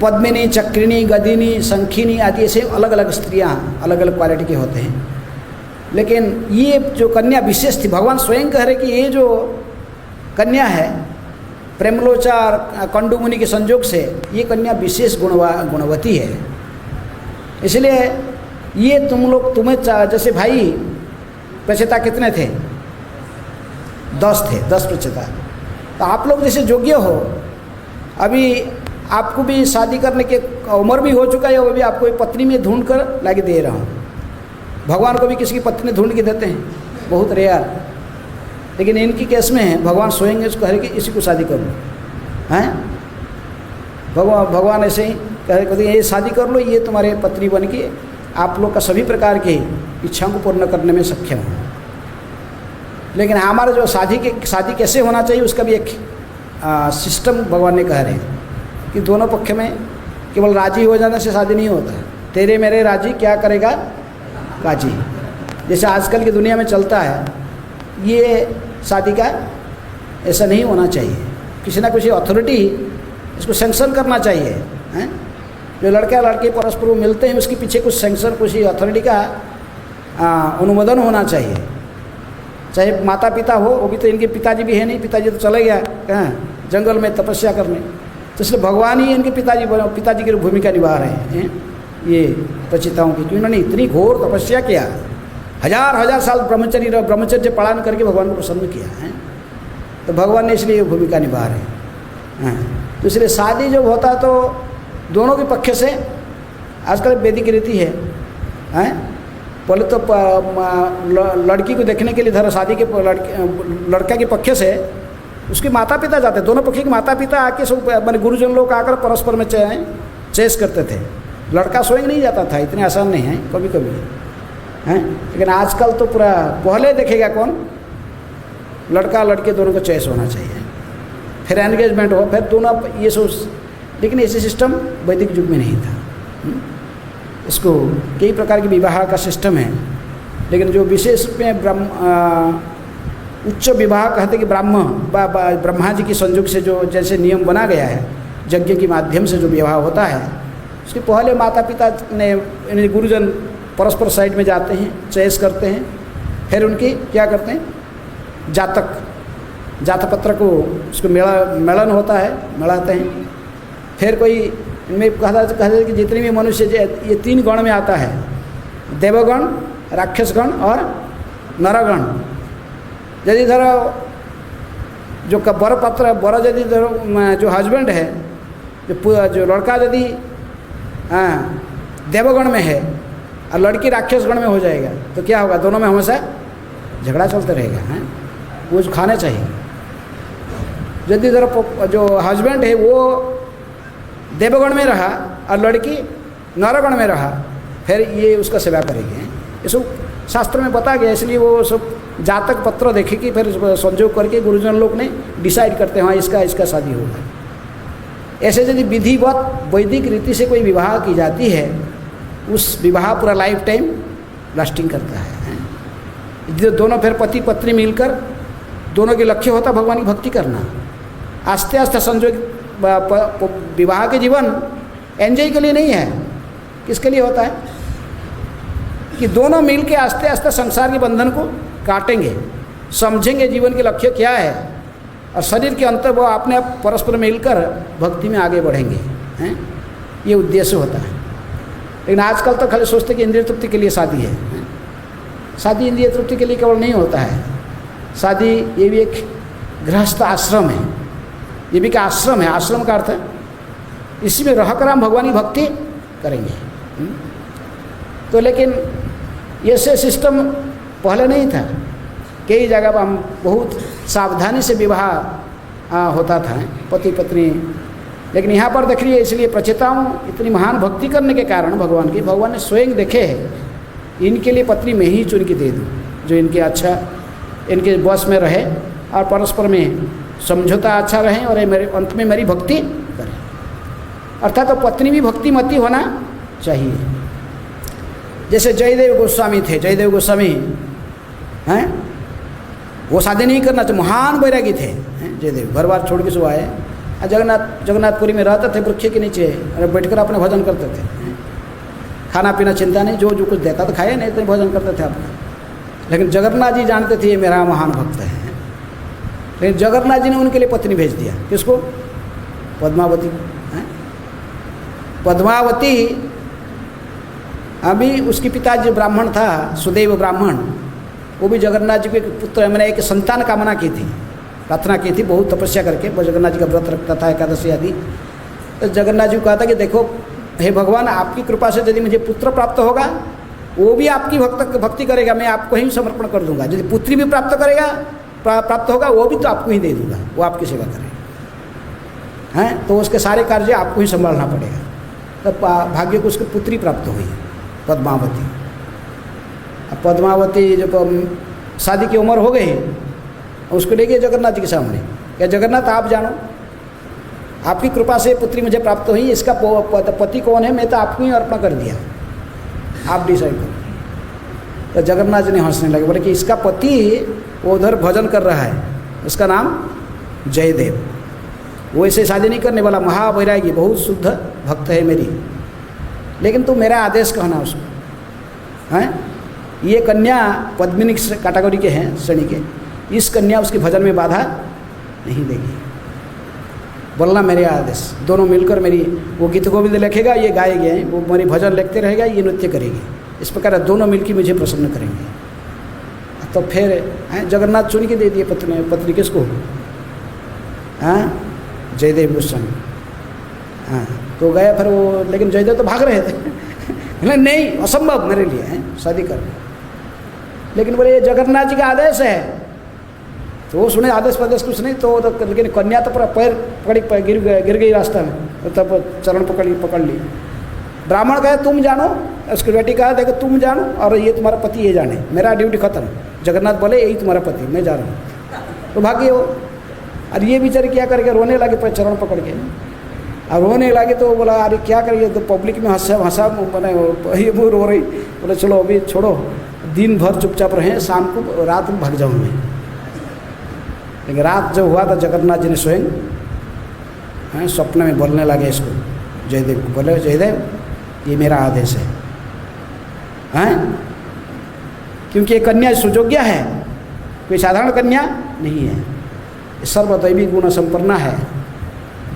पद्मिनी, चक्रिणी, गदिनी, शंखिनी आदि ऐसे अलग अलग स्त्रियाँ अलग अलग क्वालिटी के होते हैं। लेकिन ये जो कन्या विशेष थी, भगवान स्वयं कह रहे कि ये जो कन्या है प्रेमलोचा और कंडू मुनि के संयोग से, ये कन्या विशेष गुणवती है। इसलिए ये तुम्हें जैसे भाई प्रचेता कितने थे? 10 थे, 10 प्रचेता। तो आप लोग जैसे योग्य हो, अभी आपको भी शादी करने की उम्र भी हो चुका है, वो भी आपको एक पत्नी में ढूंढ कर लाके दे रहा हूँ। भगवान को भी किसी की पत्नी ढूंढ के देते हैं, बहुत रेयर। लेकिन इनकी केस में है भगवान स्वयं इसको कह रहे कि इसी को शादी कर लो, हैं? भगवान ऐसे ही कह रहे ये शादी कर लो, ये तुम्हारे पत्नी बन के आप लोग का सभी प्रकार की इच्छाओं को पूर्ण करने में सक्षम हो। लेकिन हमारा जो शादी कैसे होना चाहिए, उसका भी एक सिस्टम भगवान ने कह रहे हैं कि दोनों पक्ष में केवल राजी हो जाने से शादी नहीं होता। तेरे मेरे राजी क्या करेगा काजी, जैसे आजकल की दुनिया में चलता है, ये शादी का ऐसा नहीं होना चाहिए। किसी ना किसी अथॉरिटी इसको सैंक्शन करना चाहिए, हैं? जो लड़का लड़के परस्पर मिलते हैं, उसके पीछे कुछ सैंक्शन, कुछ अथॉरिटी का अनुमोदन होना चाहिए। चाहे माता पिता हो, वो भी तो इनके पिताजी भी है नहीं, पिताजी तो चले गया कहाँ जंगल में तपस्या करने। तो इसलिए भगवान ही इनके पिताजी की भूमिका निभा रहे हैं ये प्रचेताओं की, कि उन्होंने इतनी घोर तपस्या किया, हजार साल ब्रह्मचर्य पालन करके भगवान को प्रसन्न किया है। तो भगवान ने इसलिए भूमिका निभा रहे हैं। तो इसलिए शादी जब होता तो दोनों के पक्ष से, आजकल वैदिक रीति है, पहले तो लड़की को देखने के लिए धर शादी के लड़का के पक्ष से उसके माता पिता जाते, दोनों पक्ष के माता पिता आके सब मैंने गुरुजन लोग आकर परस्पर में चेस करते थे। लड़का स्वयं नहीं जाता था, इतने आसान नहीं है, कभी कभी हैं। लेकिन आजकल तो पूरा पहले देखेगा कौन, लड़का लड़के दोनों को चॉइस होना चाहिए, फिर एंगेजमेंट हो, फिर दोनों ये सोच। लेकिन ऐसे सिस्टम वैदिक युग में नहीं था। इसको कई प्रकार के विवाह का सिस्टम है, लेकिन जो विशेष रूप में उच्च विवाह कहते कि ब्रह्मा जी की संयोग से जो जैसे नियम बना गया है, यज्ञ के माध्यम से जो विवाह होता है, उसके पहले माता पिता ने गुरुजन परस्पर साइड में जाते हैं, चॉइस करते हैं, फिर उनकी क्या करते हैं, जातक पत्र को उसको मेलन होता है, मिलाते हैं। फिर कोई इनमें कहता है कि जितने भी मनुष्य ये 3 गण में आता है, देवगण, राक्षसगण और नरगण। यदि धरो जो बर यदि जो हस्बैंड है, जो लड़का यदि देवगण में है और लड़की राक्षसगण में हो जाएगा तो क्या होगा, दोनों में हमेशा झगड़ा चलते रहेगा, हैं, वो खाने चाहिए। यदि धरो जो हस्बैंड है वो देवगण में रहा और लड़की नरगण में रहा, फिर ये उसका सेवा करेंगे। ये सब शास्त्र में बता गया, इसलिए वो सब जातक पत्र देखेगी, फिर संयोग करके गुरुजन लोग ने डिसाइड करते हैं हाँ इसका शादी होगा। ऐसे यदि विधिवत वैदिक रीति से कोई विवाह की जाती है, उस विवाह पूरा लाइफ टाइम लास्टिंग करता है। जो दोनों फिर पति पत्नी मिलकर दोनों के लक्ष्य होता भगवान की भक्ति करना। आस्ते आस्ते संयोग विवाह के जीवन एंजॉय के लिए नहीं है, किसके लिए होता है कि दोनों मिल के आस्ते आस्ते संसार के बंधन को काटेंगे, समझेंगे जीवन के लक्ष्य क्या है, और शरीर के अंतर वो अपने आप परस्पर मिलकर भक्ति में आगे बढ़ेंगे, हैं, ये उद्देश्य होता है। लेकिन आजकल तो खाली सोचते कि इंद्रिय तृप्ति के लिए शादी है। शादी इंद्रिय तृप्ति के लिए केवल नहीं होता है, शादी ये भी एक गृहस्थ आश्रम है, ये भी क्या आश्रम है। आश्रम का अर्थ है इसी में रहकर हम भगवान की भक्ति करेंगे। तो लेकिन ये से सिस्टम पहले नहीं था, कई जगह पर हम बहुत सावधानी से विवाह होता था पति पत्नी। लेकिन यहाँ पर देख रही है, इसलिए प्रचेताओं इतनी महान भक्ति करने के कारण भगवान की, भगवान ने स्वयं देखे है इनके लिए पत्नी मैं ही चुन के दे दूँ जो इनके अच्छा इनके बस में रहे और परस्पर में समझौता अच्छा रहे और मेरे अंत में मेरी भक्ति करे। अर्थात तो पत्नी भी भक्तिमती होना चाहिए। जैसे जयदेव गोस्वामी थे, जयदेव गोस्वामी हैं, वो शादी नहीं करना चाहिए, महान वैरागी थे जयदेव, घर बार छोड़ के सो आए। जगन्नाथपुरी में रहते थे, वृक्ष के नीचे बैठकर अपने भजन करते थे, खाना पीना चिंता नहीं, जो कुछ देता तो खाए, नहीं तो भजन करते थे अपने। लेकिन जगन्नाथ जी जानते थे ये मेरा महान भक्त है, लेकिन जगन्नाथ जी ने उनके लिए पत्नी भेज दिया। किसको? पद्मावती। पद्मावती अभी उसके पिताजी ब्राह्मण था, सुदेव ब्राह्मण, वो भी जगन्नाथ जी के पुत्र मैंने एक संतान कामना की थी, प्रार्थना की थी, बहुत तपस्या करके। वो जगन्नाथ जी का व्रत रखता था, एकादशी आदि। तो जगन्नाथ जी को कहा था कि देखो हे भगवान, आपकी कृपा से यदि मुझे पुत्र प्राप्त होगा, वो भी आपकी भक्ति करेगा, मैं आपको ही समर्पण कर दूंगा। यदि पुत्री भी प्राप्त होगा, वो भी तो आपको ही दे दूंगा, वो आपकी सेवा करेगा, हैं। तो उसके सारे कार्य आपको ही संभालना पड़ेगा। तब भाग्य को उसकी पुत्री प्राप्त हुई, पद्मावती। अब पद्मावती जब शादी की उम्र हो गई, उसको ले गए जगन्नाथ जी के सामने, क्या जगन्नाथ आप जानो, आपकी कृपा से पुत्री मुझे प्राप्त हुई, इसका पति कौन है, मैं तो आपको ही अर्पण कर दिया, आप डिसाइड करो। तो जगन्नाथ जी ने हंसने लगे, बोले कि इसका पति वो उधर भजन कर रहा है, उसका नाम जयदेव, वो ऐसे शादी नहीं करने वाला, महावैरागी, बहुत शुद्ध भक्त है मेरी, लेकिन तू मेरा आदेश कहना उसको, हैं। ये कन्या पद्मिनी कैटेगरी के हैं, श्रेणी के, इस कन्या उसके भजन में बाधा नहीं देगी, बोलना मेरे आदेश। दोनों मिलकर मेरी, वो गीत गोविंद लिखेगा, ये गाएंगे, वो मेरी भजन लिखते रहेगा, ये नृत्य करेगी। इस प्रकार दोनों मिलकर मुझे प्रसन्न करेंगे। तो फिर जगन्नाथ चुन के दे दिए पत्नी किसको, हाँ, जयदेव गोस्वामी। हाँ, तो गया फिर वो, लेकिन जयदेव तो भाग रहे थे नहीं, असंभव मेरे लिए है शादी करना। लेकिन बोले ये जगन्नाथ जी का आदेश है, तो वो सुने आदेश प्रदेश कुछ नहीं, तो लेकिन कन्या तो पूरा पैर पकड़ी गिर गई रास्ता में, तो तब चरण पकड़ ली। ब्राह्मण कहे तुम जानो, उसकी बेटी कहा देखो तुम जानो, और ये तुम्हारा पति ये जाने, मेरा ड्यूटी खत्म। जगन्नाथ बोले यही तुम्हारा पति, मैं जा रहा हूँ। तो भागी वो, और ये बेचारे क्या करके रोने लगे, पर चरण पकड़ के, और रोने लगे। तो बोला अरे क्या करिए, तो पब्लिक में हंसा मैंने ये वो रो रही। बोले चलो अभी छोड़ो, दिन भर चुपचाप रहें, शाम को रात में भाग जाऊँ मैं। लेकिन रात जब हुआ तो जगन्नाथ जी ने स्वयं स्वप्न में बोलने लगे इसको, जयदेव को, बोले जयदेव ये मेरा आदेश है, क्योंकि ये कन्या सुयोग्य है, कोई साधारण कन्या नहीं है, सर्वदैवी गुण संपन्ना है।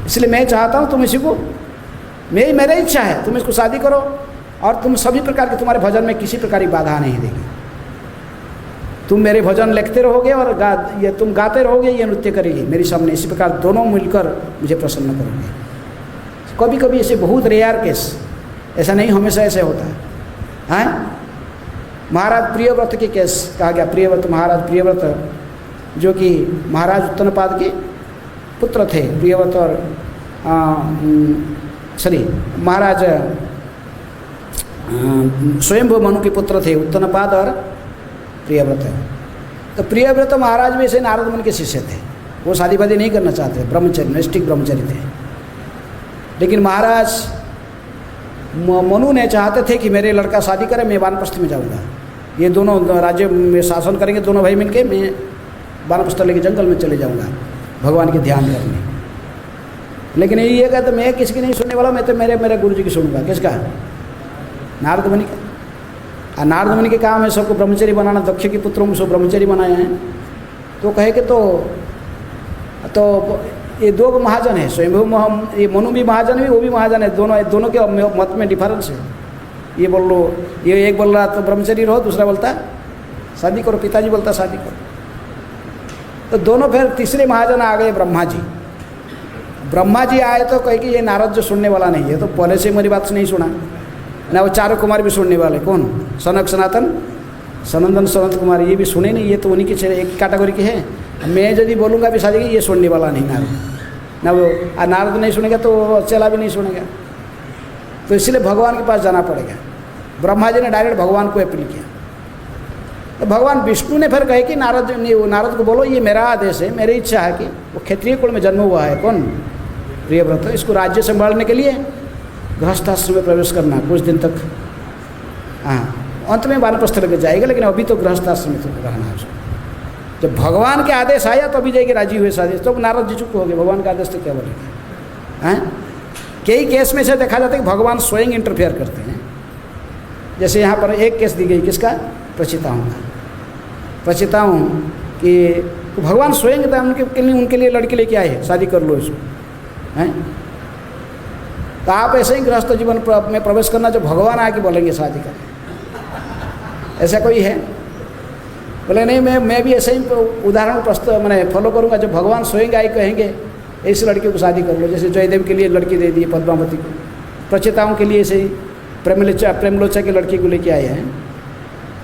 इसलिए मैं चाहता हूँ तुम इसी को, मेरी इच्छा है तुम इसको शादी करो, और तुम सभी प्रकार के, तुम्हारे भजन में किसी प्रकार की बाधा नहीं देगी। तुम मेरे भजन लिखते रहोगे और तुम गाते रहोगे, ये नृत्य करेगी मेरे सामने, इसी प्रकार दोनों मिलकर मुझे प्रसन्न करोगे। कभी कभी ऐसे बहुत रेयर केस, ऐसा नहीं हमेशा ऐसे होता है। महाराज प्रियव्रत के केस कहा गया, प्रियव्रत, महाराज प्रियव्रत जो कि महाराज उत्तनपाद के पुत्र थे, प्रियव्रत और महाराज स्वयंभू मनु के पुत्र थे, उत्तनपाद और प्रियव्रत। तो प्रियव्रत महाराज में से नारद मुनि के शिष्य थे, वो शादी वादी नहीं करना चाहते, ब्रह्मचर्य, नैष्ठिक ब्रह्मचर्य थे। लेकिन महाराज मनु ने चाहते थे कि मेरे लड़का शादी करे, मैं वानप्रस्थ में जाऊंगा, ये दोनों राज्य में शासन करेंगे, दोनों भाई मिलके, मैं वानप्रस्थ लेके जंगल में चले जाऊंगा भगवान के ध्यान करने। लेकिन ये कहते मैं किसकी नहीं सुनने वाला, मैं तो मेरे गुरु जी की सुनूंगा। किसका? नारद मुनि का। नारद मुनि के काम है सबको ब्रह्मचर्य बनाना, दक्ष के पुत्रों को सब ब्रह्मचर्य बनाए हैं। तो कहे कि तो ये दो महाजन है, स्वयं ये मनु भी महाजन है, वो भी महाजन है, दोनों के मत में डिफरेंस है। ये बोल लो, ये एक बोल रहा तो ब्रह्मचर्य रहो, दूसरा बोलता शादी करो, पिताजी बोलता शादी करो। तो दोनों फिर तीसरे महाजन आ गए ब्रह्मा जी। ब्रह्मा जी आए तो कहे कि ये नारद जो सुनने वाला नहीं है, तो पहले से मेरी बात से नहीं सुना ना, वो चारों कुमार भी सुनने वाले, कौन? सनक, सनातन, सनंदन, सनत कुमार, ये भी सुने नहीं, ये तो उन्हीं के एक कैटेगरी के हैं। मैं यदि बोलूँगा भी शादी की, ये सुनने वाला नहीं नारद, ना वो नारद नहीं सुनेगा तो चला भी नहीं सुनेगा। तो इसलिए भगवान के पास जाना पड़ेगा। ब्रह्मा जी ने डायरेक्ट भगवान को अपील किया। तो भगवान विष्णु ने फिर कहे कि नारद को बोलो ये मेरा आदेश है, मेरी इच्छा है कि वो क्षत्रिय कुल में जन्म हुआ है, कौन? प्रियव्रत, इसको राज्य संभालने के लिए गृहस्थाश्रम में प्रवेश करना कुछ दिन तक। अंत में वानप्रस्थ लेकर जाएगा, लेकिन अभी तो गृहस्थाश्रम में तो रहना है उसको। जब भगवान के आदेश आया तो अभी जाएगी राजी हुए आदेश, तो नारद जी चुप हो गए, भगवान का आदेश तो क्या बोलेगा। कई केस में से देखा जाता है कि भगवान स्वयं इंटरफेयर करते हैं। जैसे यहाँ पर एक केस दी गई, किसका? प्रचिताओं का। प्रचिताओं कि भगवान स्वयं उनके लिए लड़की लेके आए, शादी कर लो इसको, हैं? तो आप ऐसे ही गृहस्थ जीवन में प्रवेश करना, जो भगवान आके बोलेंगे शादी करें, ऐसा कोई है? बोले नहीं, मैं भी ऐसे ही उदाहरण मैंने फॉलो करूँगा, जब भगवान स्वयं आए कहेंगे इस लड़की को शादी कर लो। जैसे जयदेव के लिए लड़की दे दी पद्मावती को, प्रचिताओं के लिए ऐसे ही प्रेमलोचा की लड़की को लेके आए हैं,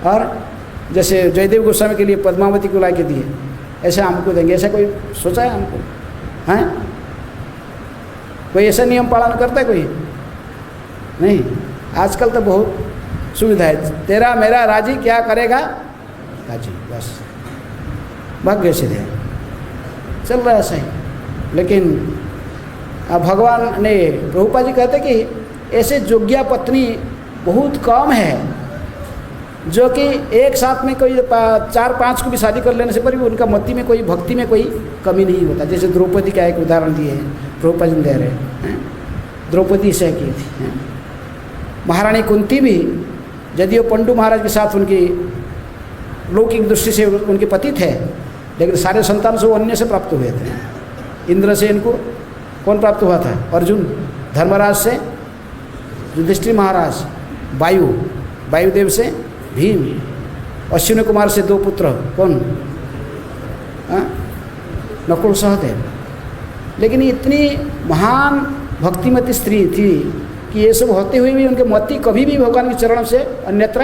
और जैसे जयदेव गोस्वामी के लिए पद्मावती को ला के दिए, ऐसे हमको देंगे। ऐसा कोई सोचा है हमको? हैं? कोई ऐसा नियम पालन करता है कोई? नहीं। आजकल तो बहुत सुविधा है, तेरा मेरा राजी, क्या करेगा राजी, बस भाग्य से दे, चल रहा है ऐसा ही। लेकिन भगवान ने, प्रभुपाद जी कहते कि ऐसे योग्या पत्नी बहुत कम है, जो कि एक साथ में कोई 4-5 को भी शादी कर लेने से पर भी उनका मति में कोई, भक्ति में कोई कमी नहीं होता। जैसे द्रौपदी का एक उदाहरण दिए हैं, प्रभुपाद जी दे रहे हैं। द्रौपदी से की थी। महारानी कुंती भी, यदिओ पंडु महाराज के साथ उनकी लौकिक दृष्टि से उनके पति थे, लेकिन सारे संतान से वो अन्य से प्राप्त हुए थे। इंद्र से इनको कौन प्राप्त हुआ था? अर्जुन। धर्मराज से युधिष्ठिर महाराज, वायुदेव से भीम, अश्विनी कुमार से 2 पुत्र, कौन? नकुल, सहदेव। लेकिन इतनी महान भक्तिमती स्त्री थी कि ये सब होते हुए भी उनके मति कभी भी भगवान के चरणों से अन्यत्र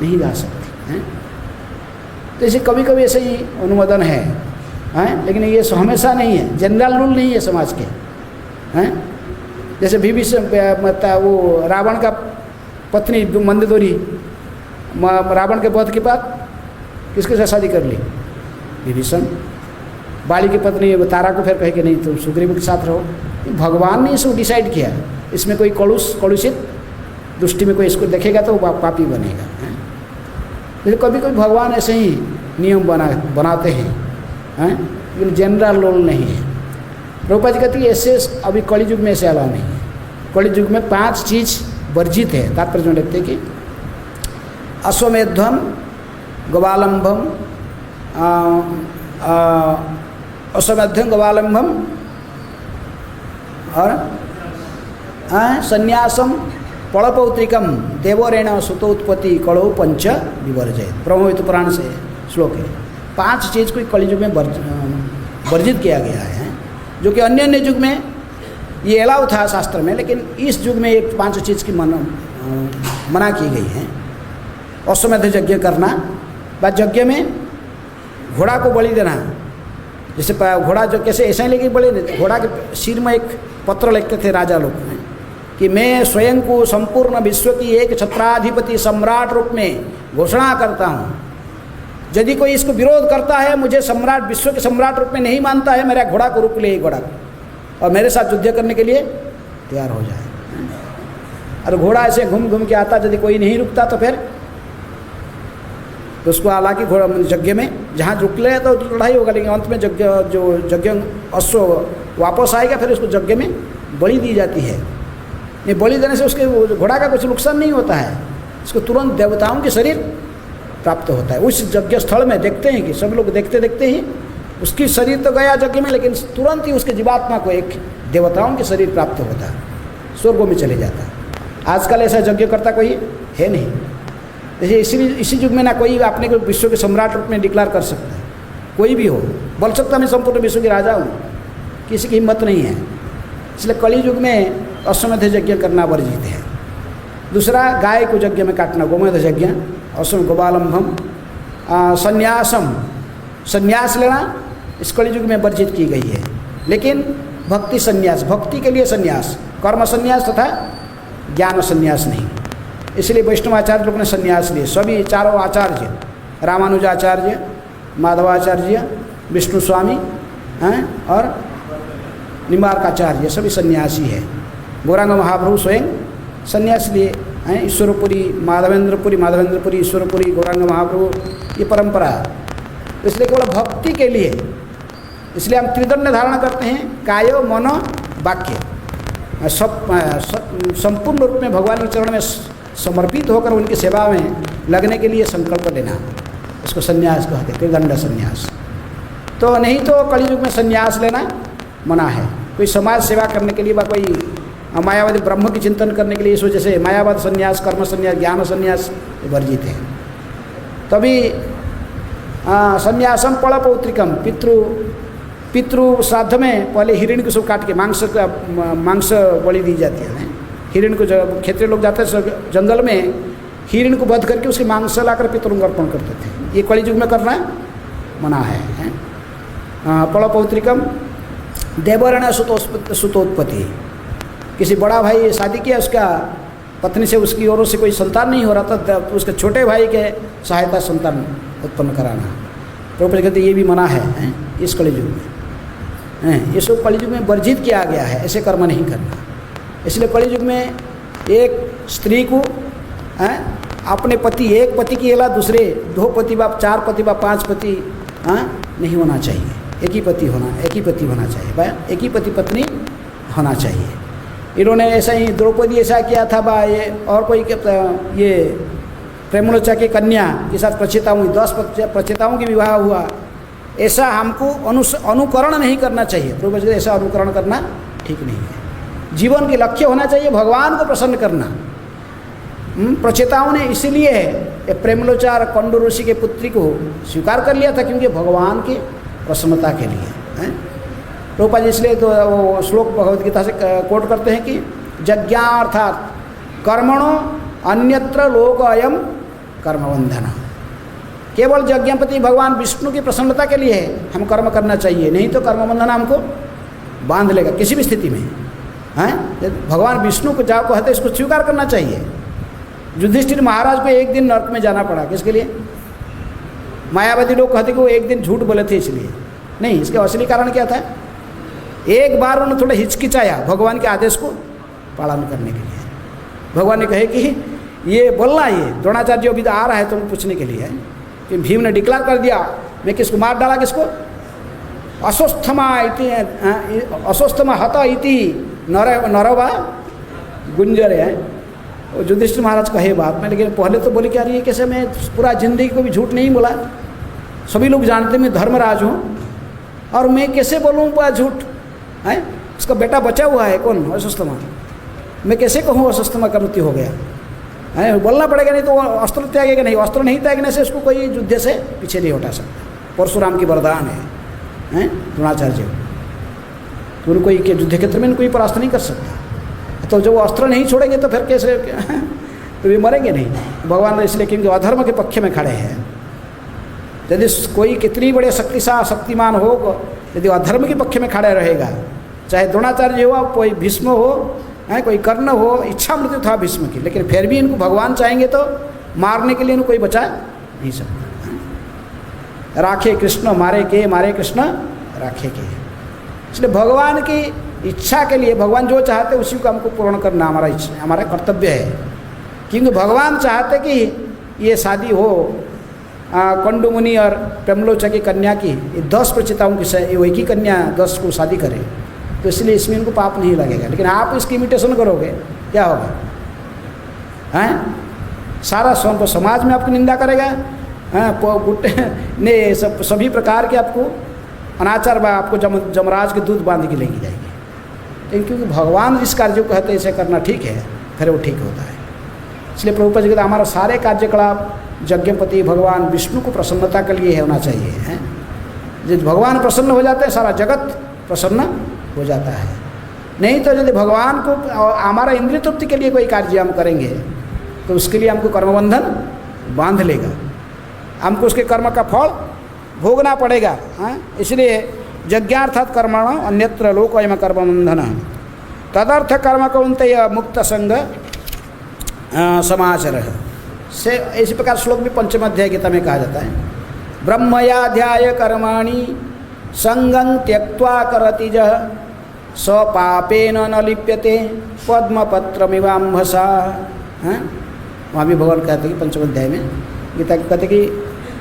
नहीं जा सकती हैं। तो इसे कभी कभी ऐसे ही अनुमोदन है, लेकिन ये हमेशा नहीं है, जनरल रूल नहीं है समाज के, हैं? जैसे विभीषण, वो रावण का पत्नी मंदोदरी, रावण के वध के बाद किसके साथ शादी कर ली? विभीषण। बाली की पत्नी तारा को फिर कहे कि नहीं तुम सुग्रीव के साथ रहो। भगवान ने इसको डिसाइड किया, इसमें कोई कलुषित दृष्टि में कोई इसको देखेगा तो वो पापी बनेगा। जैसे कभी कभी भगवान ऐसे ही नियम बनाते हैं, लेकिन जनरल रूल नहीं है। प्रभुपाद जी कहते हैं ऐसे अभी कलि युग में ऐसे अलाउ नहीं है। कलि युग में 5 चीज़ वर्जित है। तात्पर्य में लिखते हैं कि अश्वमेधम, गवालंबम, अश्वमेधम, गवालंबम और संन्यासम, पड़पौत्रिकम, देवरेण सुतोत्पत्ति कलौ पंच विवर्जय। ब्रह्मविद्या पुराण से श्लोक है। 5 चीज़ को कलयुग में वर्जित किया गया है, जो कि अन्य अन्य युग में ये अलाउ था शास्त्र में, लेकिन इस युग में ये 5 चीज़ की मना की गई है। अश्वमेध यज्ञ करना, बाद यज्ञ में घोड़ा को बलि देना। जैसे घोड़ा जो कैसे ऐसा ही लेके बलि देते, घोड़ा के सिर में एक पत्र लिखते थे राजा लोग में कि मैं स्वयं को संपूर्ण विश्व की एक छत्राधिपति सम्राट रूप में घोषणा करता हूँ। यदि कोई इसको विरोध करता है, मुझे सम्राट, विश्व के सम्राट रूप में नहीं मानता है, मेरा घोड़ा को रोक ले, घोड़ा को, और मेरे साथ युद्ध करने के लिए तैयार हो जाए। और घोड़ा ऐसे घूम घूम के आता, यदि कोई नहीं रुकता तो फिर तो उसको हालांकि घोड़ा यज्ञ में जहाँ रुक ले तो लड़ाई होगा, लेकिन अंत में यज्ञ अश्व वापस आएगा, फिर उसको यज्ञ में बलि दी जाती है। ये बलि देने से उसके घोड़ा का कुछ नुकसान नहीं होता है, इसको तुरंत देवताओं के शरीर प्राप्त होता है। उस यज्ञ स्थल में देखते हैं कि सब लोग देखते देखते ही उसकी शरीर तो गया यज्ञ में, लेकिन तुरंत ही उसके जीवात्मा को एक देवताओं के शरीर प्राप्त होता है, स्वर्गों में चले जाता है। आजकल ऐसा यज्ञ करता कोई है नहीं। जैसे इसी युग में ना कोई अपने को विश्व के सम्राट रूप में डिक्लेयर कर सकता है, कोई भी हो बोल सकता मैं संपूर्ण विश्व के राजा हूँ, किसी की हिम्मत नहीं है। इसलिए कलि युग में अश्वमेध यज्ञ करना वर्जित है। दूसरा, गाय को यज्ञ में काटना, गोमेध यज्ञ, अश्व गोपालंबम, संन्यासम, संन्यास लेना इस कलि युग में वर्जित की गई है। लेकिन भक्ति संन्यास, भक्ति के लिए संन्यास, कर्म संन्यास तथा ज्ञान संन्यास नहीं। इसलिए वैष्णवाचार्य लोग ने संन्यास लिए। सभी चारों आचार्य, रामानुजाचार्य, माधवाचार्य, विष्णु स्वामी और निम्बार्काचार्य सभी सन्यासी है। गौरांग महाप्रभु स्वयं सन्यास लिए हैं। ईश्वरपुरी, माधवेंद्रपुरी, ईश्वरपुरी, गौरांग महाप्रभु, ये परंपरा। इसलिए केवल भक्ति के लिए, इसलिए हम त्रिदंड धारण करते हैं, कायो मनो वाक्य, संपूर्ण रूप में भगवान के चरण में समर्पित होकर उनकी सेवा में लगने के लिए संकल्प लेना, इसको संन्यास कहते हैं, त्रिदंड संन्यास। तो नहीं तो कलि युग में संन्यास लेना मना है। कोई समाज सेवा करने के लिए वा कोई मायावादी ब्रह्म की चिंतन करने के लिए, इस वजह से मायावाद संन्यास, कर्म संन्यास, ज्ञान संन्यास वर्जित है। तभी संन्यासम पड़पौत्रिकम, पितृ श्राद्ध में पहले हिरण को सब काट के मांस बलि दी जाती है। हिरण को जब क्षेत्रीय लोग जाते हैं जंगल में, हिरण को वध करके उसके मांस लाकर पितरों को अर्पण करते थे। ये कलि युग में करना मना है। पड़पौत्रिकम, देवरण सुतोत्पत्ति, किसी बड़ा भाई शादी किया, उसका पत्नी से उसकी ओर से कोई संतान नहीं हो रहा था, तो उसके छोटे भाई के सहायता संतान उत्पन्न कराना, प्रभुपाद कहते ये भी मना है इस कलि युग में। ये सब कलि युग में वर्जित किया गया है, ऐसे कर्म नहीं करना। इसलिए कलि युग में एक स्त्री को अपने पति, एक पति की अलावा दूसरे 2 पति व 4 पति व 5 पति नहीं होना चाहिए, एक ही पति होना चाहिए, एक ही पति पत्नी होना चाहिए। इन्होंने ऐसा ही द्रौपदी ऐसा किया था बा, ये और कोई ये प्रेमलोचा की कन्या के साथ प्रचेताओं 10 प्रचेताओं की विवाह हुआ। ऐसा हमको अनुकरण नहीं करना चाहिए। प्रभु ऐसा अनुकरण करना ठीक नहीं है। जीवन के लक्ष्य होना चाहिए भगवान को प्रसन्न करना। प्रचेताओं ने इसीलिए प्रेमलोचा और कंडू ऋषि के पुत्री को स्वीकार कर लिया था, क्योंकि भगवान की प्रसन्नता के लिए। प्रभुपाद जी इसलिए तो वो श्लोक भगवद गीता से कोट करते हैं कि यज्ञा अर्थात कर्मणो अन्यत्र लोक अयम कर्मबंधन। केवल यज्ञपति भगवान विष्णु की प्रसन्नता के लिए हम कर्म करना चाहिए, नहीं तो कर्मबंधन हमको बांध लेगा किसी भी स्थिति में। भगवान विष्णु को जाओ कहते इसको स्वीकार करना चाहिए। युधिष्ठिर महाराज को एक दिन नरक में जाना पड़ा, किसके लिए? मायावादी लोग कहते कि वो एक दिन झूठ बोले थे इसलिए। नहीं, इसके असली कारण क्या था? एक बार उन्होंने थोड़ा हिचकिचाया भगवान के आदेश को पालन करने के लिए। भगवान ने कहे कि ये बोलना, ये द्रोणाचार्य अभी आ रहा है तुम पूछने के लिए कि भीम ने डिक्लेयर कर दिया, मैं किसको मार डाला, किसको, अस्वस्थमा इति, अस्वस्थमा हत इति नरवा गुंजर है। वो युधिष्ठिर महाराज कहे बात में, लेकिन पहले तो बोले कि यार ये कैसे, मैं पूरा जिंदगी को भी झूठ नहीं बोला, सभी लोग जानते मैं धर्मराज हूँ और मैं कैसे बोलूँ पूरा झूठ है। उसका बेटा बचा हुआ है कौन, अस्वस्थमा, मैं कैसे कहूँ अस्वस्थमा का मृत्यु हो गया है, बोलना पड़ेगा, नहीं तो अस्त्र त्यागेगा नहीं, अस्त्र नहीं त्यागने से उसको कोई युद्ध से पीछे नहीं हटा सकता। परशुराम की वरदान है द्रोणाचार्य, तो उनको युद्ध क्षेत्र में कोई परास्त नहीं कर सकता। तो जब वो अस्त्र नहीं छोड़ेंगे तो फिर कैसे तो वे मरेंगे नहीं। भगवान इसलिए क्योंकि अधर्म के पक्ष में खड़े हैं। यदि कोई कितनी बड़े शक्तिमान हो, यदि अधर्म के पक्ष में खड़ा रहेगा, चाहे द्रोणाचार्य हो, कोई भीष्म हो, कोई कर्ण हो, इच्छा मृत्यु था भीष्म की, लेकिन फिर भी इनको भगवान चाहेंगे तो मारने के लिए इनको कोई बचा नहीं सकता। राखे कृष्ण मारे के, मारे कृष्ण राखे के। इसलिए भगवान की इच्छा के लिए, भगवान जो चाहते उसी को हमको पूर्ण करना हमारा इच्छा, हमारा कर्तव्य है। क्योंकि भगवान चाहते कि ये शादी हो कंडु मुनि और पेमलोचा की कन्या की, ये 10 प्रचिताओं की एक ही कन्या 10 को शादी करे, तो इसलिए इसमें इनको पाप नहीं लगेगा। लेकिन आप इसकी इमिटेशन करोगे क्या होगा, हैं? सारा समाज में आपकी निंदा करेगा, गुट्टे ने सभी प्रकार के आपको अनाचार, आपको जमराज के दूध बांध के लेके जाएंगे। लेकिन क्योंकि भगवान जिस कार्य को कहते हैं इसे करना ठीक है, फिर वो ठीक होता है। इसलिए प्रभुपाद जी कहते हमारा सारे कार्यकलाप यज्ञपति भगवान विष्णु को प्रसन्नता के लिए होना चाहिए, हैं? जब भगवान प्रसन्न हो जाते हैं सारा जगत प्रसन्न हो जाता है। नहीं तो यदि भगवान को हमारा इंद्रिय तृप्ति के लिए कोई कार्य हम करेंगे तो उसके लिए हमको कर्मबंधन बांध लेगा, हमको उसके कर्म का फल भोगना पड़ेगा। इसलिए यज्ञार्थात कर्मण अन्यत्र लोकोयम कर्मबंधन तदर्थ कर्म कौन्तेय मुक्त संग समाचर से। इसी प्रकार श्लोक भी पंचम अध्याय गीता में कहा जाता है, ब्रह्मयाध्याय कर्माणि संगं त्यक्त्वा करति जः स पापेन न लिप्यते पद्मपत्रमिवाम्भसा। वहाँ भी भगवान कहते कि पंचम अध्याय में गीता कहते कि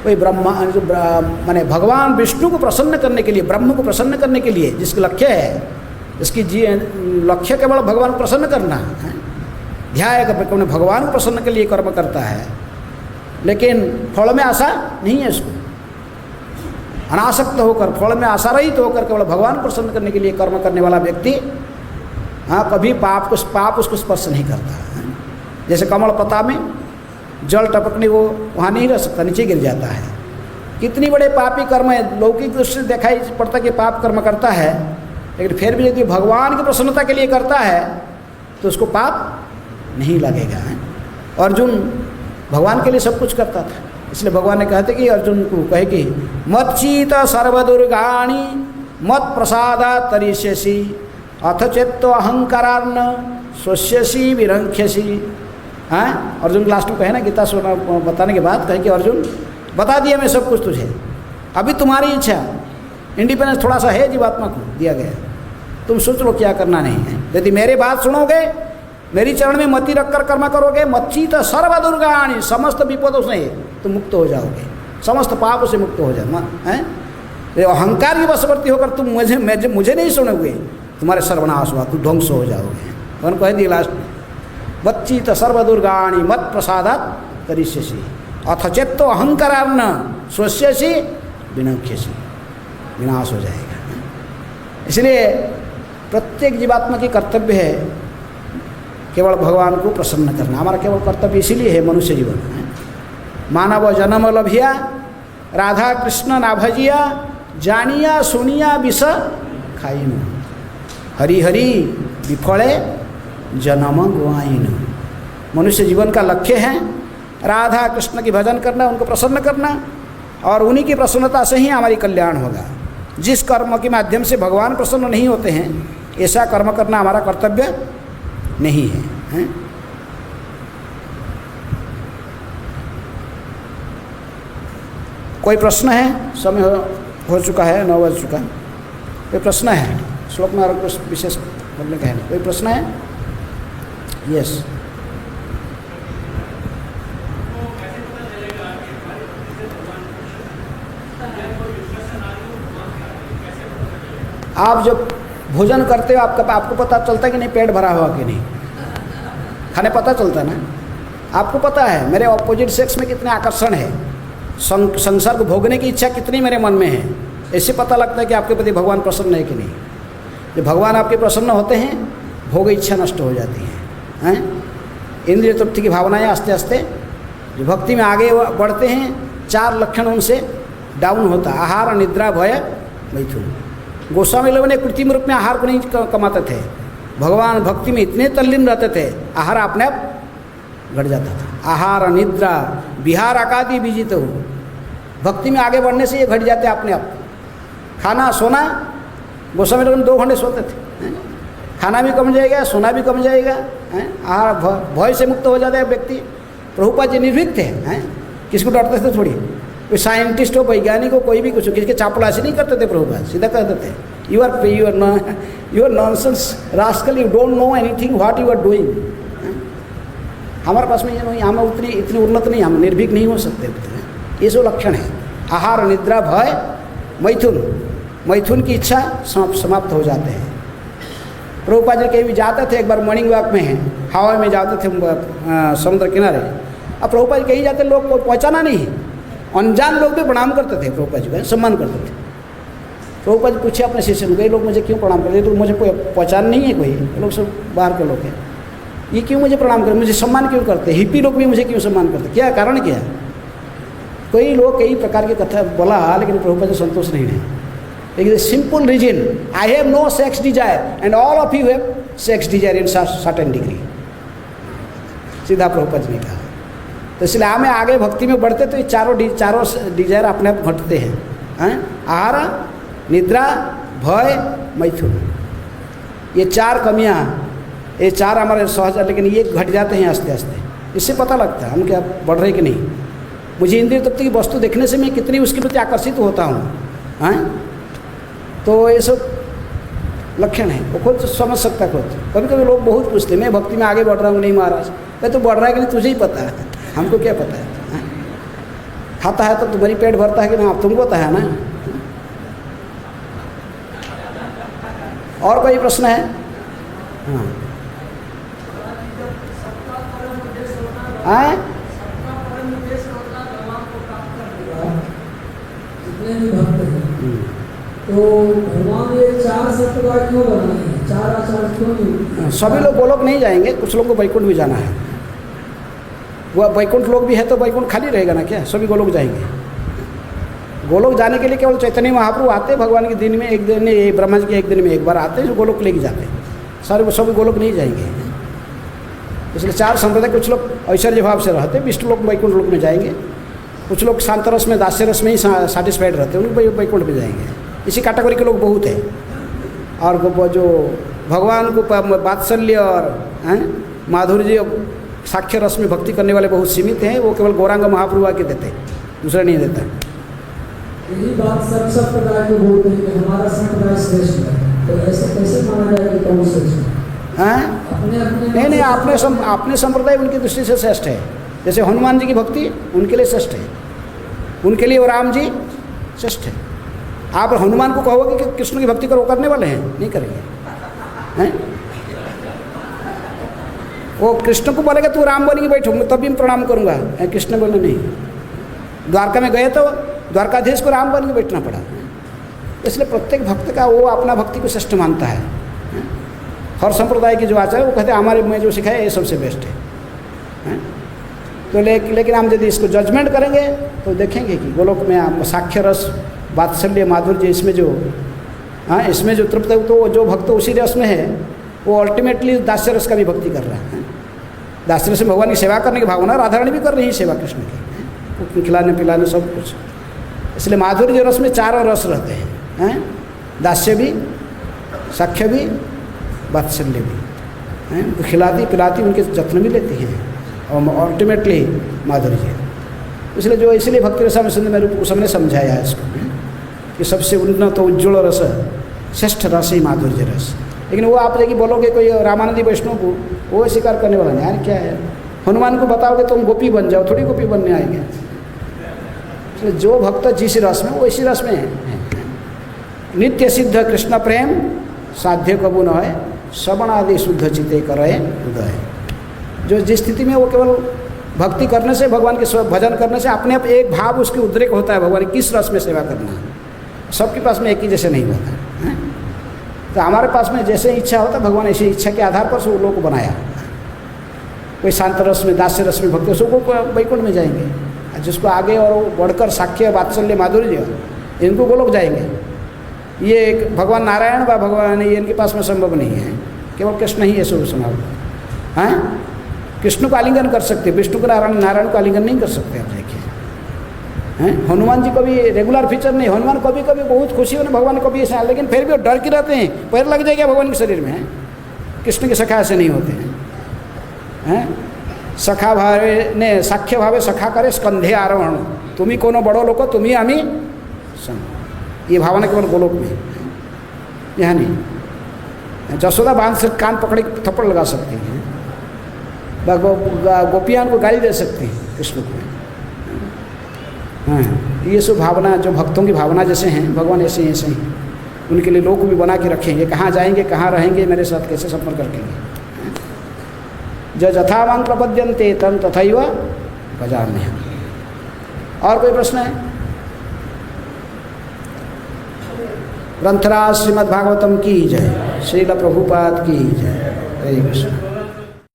कोई माने भगवान विष्णु को प्रसन्न करने के लिए, ब्रह्म को प्रसन्न करने के लिए जिसका लक्ष्य है, इसकी लक्ष्य केवल भगवान को प्रसन्न करना है, ध्याय कर भगवान को प्रसन्न के लिए कर्म करता है, लेकिन फल में आशा नहीं है उसको, अनासक्त होकर फल में आशा रहित होकर केवल भगवान को प्रसन्न करने के लिए कर्म करने वाला व्यक्ति कभी पाप उसको स्पर्श नहीं करता है। जैसे कमल पता में जल टपकने, वो वहाँ नहीं रह सकता, नीचे गिर जाता है। कितनी बड़े पापी कर्म है, लौकिक दृष्टि से दिखाई पड़ता कि पाप कर्म करता है, लेकिन फिर भी यदि भगवान की प्रसन्नता के लिए करता है तो उसको पाप नहीं लगेगा। अर्जुन भगवान के लिए सब कुछ करता था, इसलिए भगवान ने कहते कि अर्जुन को कहे कि मत चीत सर्वदुर्गाणी मत प्रसादा तरिष्यसि अथ चेत्तो अहंकारान्न स्वस्यसि विरंख्यसि। अर्जुन लास्ट में कहे ना, गीता सुना बताने के बाद कहे कि अर्जुन बता दिया मैं सब कुछ तुझे, अभी तुम्हारी इच्छा, इंडिपेंडेंस थोड़ा सा है जीवात्मा को दिया गया, तुम सोच लो क्या करना नहीं है। यदि मेरी बात सुनोगे, मेरी चरण में मति रखकर कर्म करोगे, मच्चित सर्व दुर्गाणी, समस्त विपदों से तुम मुक्त हो जाओगे, समस्त पापों से मुक्त हो जाओ। अहंकार की वशवर्ती होकर तुम मुझे नहीं सुनोगे, तुम्हारे सर्वनाश हुआ, तुम ध्वंस हो जाओगे। उन्होंने कह दिया लास्ट, मच्चित सर्व दुर्गाणी मत प्रसादात करिष्यसि अथ चेत्तो अहंकारान्न स्वस्यसि विनक्ष्यसि, विनाश हो जाएगा। इसलिए प्रत्येक जीवात्मा की कर्तव्य है केवल भगवान को प्रसन्न करना, हमारा केवल कर्तव्य इसीलिए है मनुष्य जीवन है। मानव जन्म लभिया राधा कृष्ण ना भजिया जानिया सुनिया विष खाइनु हरि हरि विफले जन्म गुआइन। मनुष्य जीवन का लक्ष्य है राधा कृष्ण की भजन करना, उनको प्रसन्न करना, और उन्हीं की प्रसन्नता से ही हमारी कल्याण होगा। जिस कर्म के माध्यम से भगवान प्रसन्न नहीं होते हैं, ऐसा कर्म करना हमारा कर्तव्य नहीं है, हैं? कोई प्रश्न है? समय हो चुका है, 9 बज चुका। कोई प्रश्न है? श्लोक में और कुछ विशेष बोलने का है? कोई प्रश्न है? यस। आप जब भोजन करते हो आपको पता चलता है कि नहीं पेट भरा हुआ कि नहीं? खाने पता चलता है ना। आपको पता है मेरे ऑपोजिट सेक्स में कितने आकर्षण है, संसार को भोगने की इच्छा कितनी मेरे मन में है। ऐसे पता लगता है कि आपके प्रति भगवान प्रसन्न है कि नहीं। जब भगवान आपके प्रसन्न होते हैं भोग इच्छा नष्ट हो जाती है। इंद्रिय तृप्ति की भावनाएं आस्ते आस्ते जो भक्ति में आगे बढ़ते हैं 4 लक्षण उनसे डाउन होता। आहार, निद्रा, भय, मैथुन। गोस्वामी लोगों ने कृत्रिम रूप में आहार को नहीं कमाते थे। भगवान भक्ति में इतने तल्लीन रहते थे आहार अपने आप घट जाता था। आहार, निद्रा, विहार आकादि विजित हो। भक्ति में आगे बढ़ने से ये घट जाते अपने आप। खाना, सोना, गोस्वामी लोग 2 घंटे सोते थे। खाना भी कम जाएगा, सोना भी कम जाएगा। आहार, भय से मुक्त हो जाता है व्यक्ति। प्रभुपाद जी निर्भीक थे। किसको डरते थे थोड़ी। कोई साइंटिस्ट हो, वैज्ञानिक हो, कोई भी कुछ हो, किसी के चापलासी नहीं करते थे प्रभुपाद। सीधा कहते थे you are nonsense rascal, you don't know anything what you are doing. हमारे पास में ये नहीं, हम इतनी उन्नत नहीं, हम निर्भीक नहीं हो सकते। ये जो लक्षण है आहार, निद्रा, भय, मैथुन। मैथुन की इच्छा समाप्त हो जाते हैं। प्रभुपाद जी कहीं भी जाते थे, एक बार मॉर्निंग वॉक में हवा में जाते थे समुद्र किनारे। अब प्रभुपाद जी कहीं जाते लोग को पहचाना नहीं, अनजान लोग भी प्रणाम करते थे प्रभुपाद जी को, सम्मान करते थे। प्रभुपाद जी पूछे अपने शिष्य को, कई लोग मुझे क्यों प्रणाम करते? तो मुझे कोई पहचान नहीं है, कोई लोग सब बाहर के लोग हैं, ये क्यों मुझे प्रणाम करते, मुझे सम्मान क्यों करते? हिप्पी लोग भी मुझे क्यों सम्मान करते? क्या कारण क्या? कई लोग कई प्रकार की कथा बोला, लेकिन प्रभुपाद जी संतोष नहीं है। लेकिन simple reason, I have no sex desire and all of you have sex desire in certain degree. सीधा प्रभुपाद जी ने कहा। तो इसलिए हमें आगे भक्ति में बढ़ते तो ये चारों डिजायर अपने आप घटते हैं। आहार, निद्रा, भय, मैथुन, ये 4 कमियां, ये 4 हमारे सहज, लेकिन ये घट जाते हैं आस्ते आस्ते। इससे पता लगता है हम क्या बढ़ रहे कि नहीं। मुझे इंद्रिय तृप्ति की वस्तु देखने से मैं कितनी उसके प्रति आकर्षित होता हूँ। तो ये सब लक्षण है, वो खुद समझ सकता खुद। कभी कभी लोग बहुत पूछते मैं भक्ति में आगे बढ़ रहा हूँ नहीं महाराज। मैं तो बढ़ रहा है कि नहीं तुझे ही पता है, हमको क्या पता है। खाता है तो तुम्हारी पेट भरता है कि ना, तुमको पता है ना। और कोई प्रश्न है? हाँ, तो भगवान ये 4 संप्रदाय क्यों बनाए हैं? 4 आचार क्यों नहीं? सभी लोग गोलोक नहीं जाएंगे, कुछ लोग को वैकुंठ भी जाना है। वह वैकुंठ लोग भी है तो वैकुंठ खाली रहेगा ना क्या? सभी गोलोक जाएंगे। गोलोक जाने के लिए केवल चैतन्य महाप्रभु आते भगवान के दिन में, एक दिन में ब्रह्मा जी के एक दिन में एक बार आते हैं जो गोलोक लेके जाते हैं। सारे सभी गोलोक नहीं जाएंगे। इसलिए 4 संप्रदाय, कुछ लोग ऐश्वर्य भाव से रहते, विष्णु लोग वैकुंठ लोक में जाएंगे। कुछ लोग शांत रस में, दास्य रस में ही सेटिस्फाइड रहते हैं, उनको वैकुंठ में जाएंगे। इसी कैटेगरी के लोग बहुत हैं। और वो जो भगवान को वात्सल्य और माधुर्य साक्ष्य रस में भक्ति करने वाले बहुत सीमित हैं। वो केवल गौरांग महाप्रभु आके देते, दूसरा नहीं देता। यही बात सब संप्रदाय को बोलते हैं कि हमारा संप्रदाय श्रेष्ठ है। तो ऐसे कैसे माना जाए कि कौन श्रेष्ठ है? नहीं, अपने संप्रदाय उनकी दृष्टि से श्रेष्ठ है। जैसे हनुमान जी की भक्ति उनके लिए श्रेष्ठ है, उनके लिए वो राम जी श्रेष्ठ है। आप हनुमान को कहोगे कि कृष्ण की भक्ति करो, करने वाले हैं? नहीं करेंगे। वो कृष्ण को बोलेगा तू राम बन के बैठो, तब भी मैं प्रणाम करूंगा। कृष्ण बोले नहीं। द्वारका में गए तो द्वारकाधीश को राम बन के बैठना पड़ा। इसलिए प्रत्येक भक्त का वो अपना भक्ति को श्रेष्ठ मानता है। हर संप्रदाय की जो आचार है वो कहते हैं हमारे में जो सिखाया ये सबसे बेस्ट है। तो लेकिन हम यदि इसको जजमेंट करेंगे तो देखेंगे कि गोलोक में साक्ष्य रस, वात्सल्य, माधुर्य, इसमें जो तृप्त है, तो जो भक्त उसी रस में है वो अल्टीमेटली दास्य रस का भी भक्ति कर रहा है। दास्य रस में भगवान की सेवा करने की भावना, राधारानी भी कर रही है सेवा कृष्ण की, खिलाने पिलाने सब कुछ। इसलिए माधुर्य रस में 4 रस रहते हैं, दास्य भी, साक्ष्य भी, वात्सल्य भी। खिलाती पिलाती उनके जत्न भी लेती हैं और अल्टीमेटली माधुर्य। इसलिए भक्ति रसा में सिंधु में रूप सबने समझाया है इसको कि सबसे उन्नत उज्ज्वल रस श्रेष्ठ रस ही माधुर्य रस। लेकिन वो आप यदि बोलोगे कोई रामानंदी वैष्णव को, वो स्वीकार करने वाला नहीं। यार क्या है, हनुमान को बताओगे तुम गोपी बन जाओ, थोड़ी गोपी बनने आएंगे। इसलिए जो भक्त जिस रस में वो इसी रस में है। नित्य सिद्ध कृष्ण प्रेम साध्य कबू न है, श्रवण आदि शुद्ध चिते करे उदय। जो जिस स्थिति में वो केवल भक्ति करने से, भगवान के भजन करने से अपने आप एक भाव उसके उद्रेक होता है, भगवान किस रस में सेवा करना है। सबके पास में एक ही जैसे नहीं होता है। तो हमारे पास में जैसे इच्छा होता है, भगवान ऐसी इच्छा के आधार पर से वो लोग को बनाया। कोई शांत रस में, दास्य रस में भक्ति, उसको वैकुंठ में जाएंगे। जिसको आगे और बढ़कर साख्य, वात्सल्य, माधुर्य, इनको वो लोग जाएंगे। ये एक भगवान नारायण व भगवान, ये इनके पास में संभव नहीं है। केवल कृष्ण ही है स्वरूप समाप्त हैं। कृष्ण को आलिंगन कर सकते, विष्णु को नारायण को आलिंगन नहीं कर सकते। आप देखिए हैं, हनुमान जी को भी रेगुलर फीचर नहीं। हनुमान कभी कभी बहुत खुशी होने भगवान को भी ऐसा, लेकिन फिर भी वो डर के रहते हैं, पैर लग जाएगा भगवान के शरीर में है। कृष्ण के सखा ऐसे नहीं होते हैं। सखा भावे ने साख्य भावे सखा करे स्कंधे आरोहण, तुम्ही कोनो बड़ो लोको तुम्ही आमी संग। ये भावना केवल गोलोक में, यहाँ नहीं। जसोदा बांध से कान पकड़े थप्पड़ लगा सकती हैं, गोपियाँ को गाली दे सकती हैं कृष्ण को। हाँ, ये सब भावना जो भक्तों की भावना जैसे हैं, भगवान ऐसे ही उनके लिए लोग भी बना के रखेंगे। कहाँ जाएंगे, कहाँ रहेंगे, मेरे साथ कैसे संपर्क रखेंगे। जो यथावान प्रपद्यन्ते तम तथैव भजाम्यहम्। और कोई प्रश्न है? ग्रंथराज श्रीमद्भागवतम की जय, श्रील प्रभुपाद की जय। हरे कृष्ण।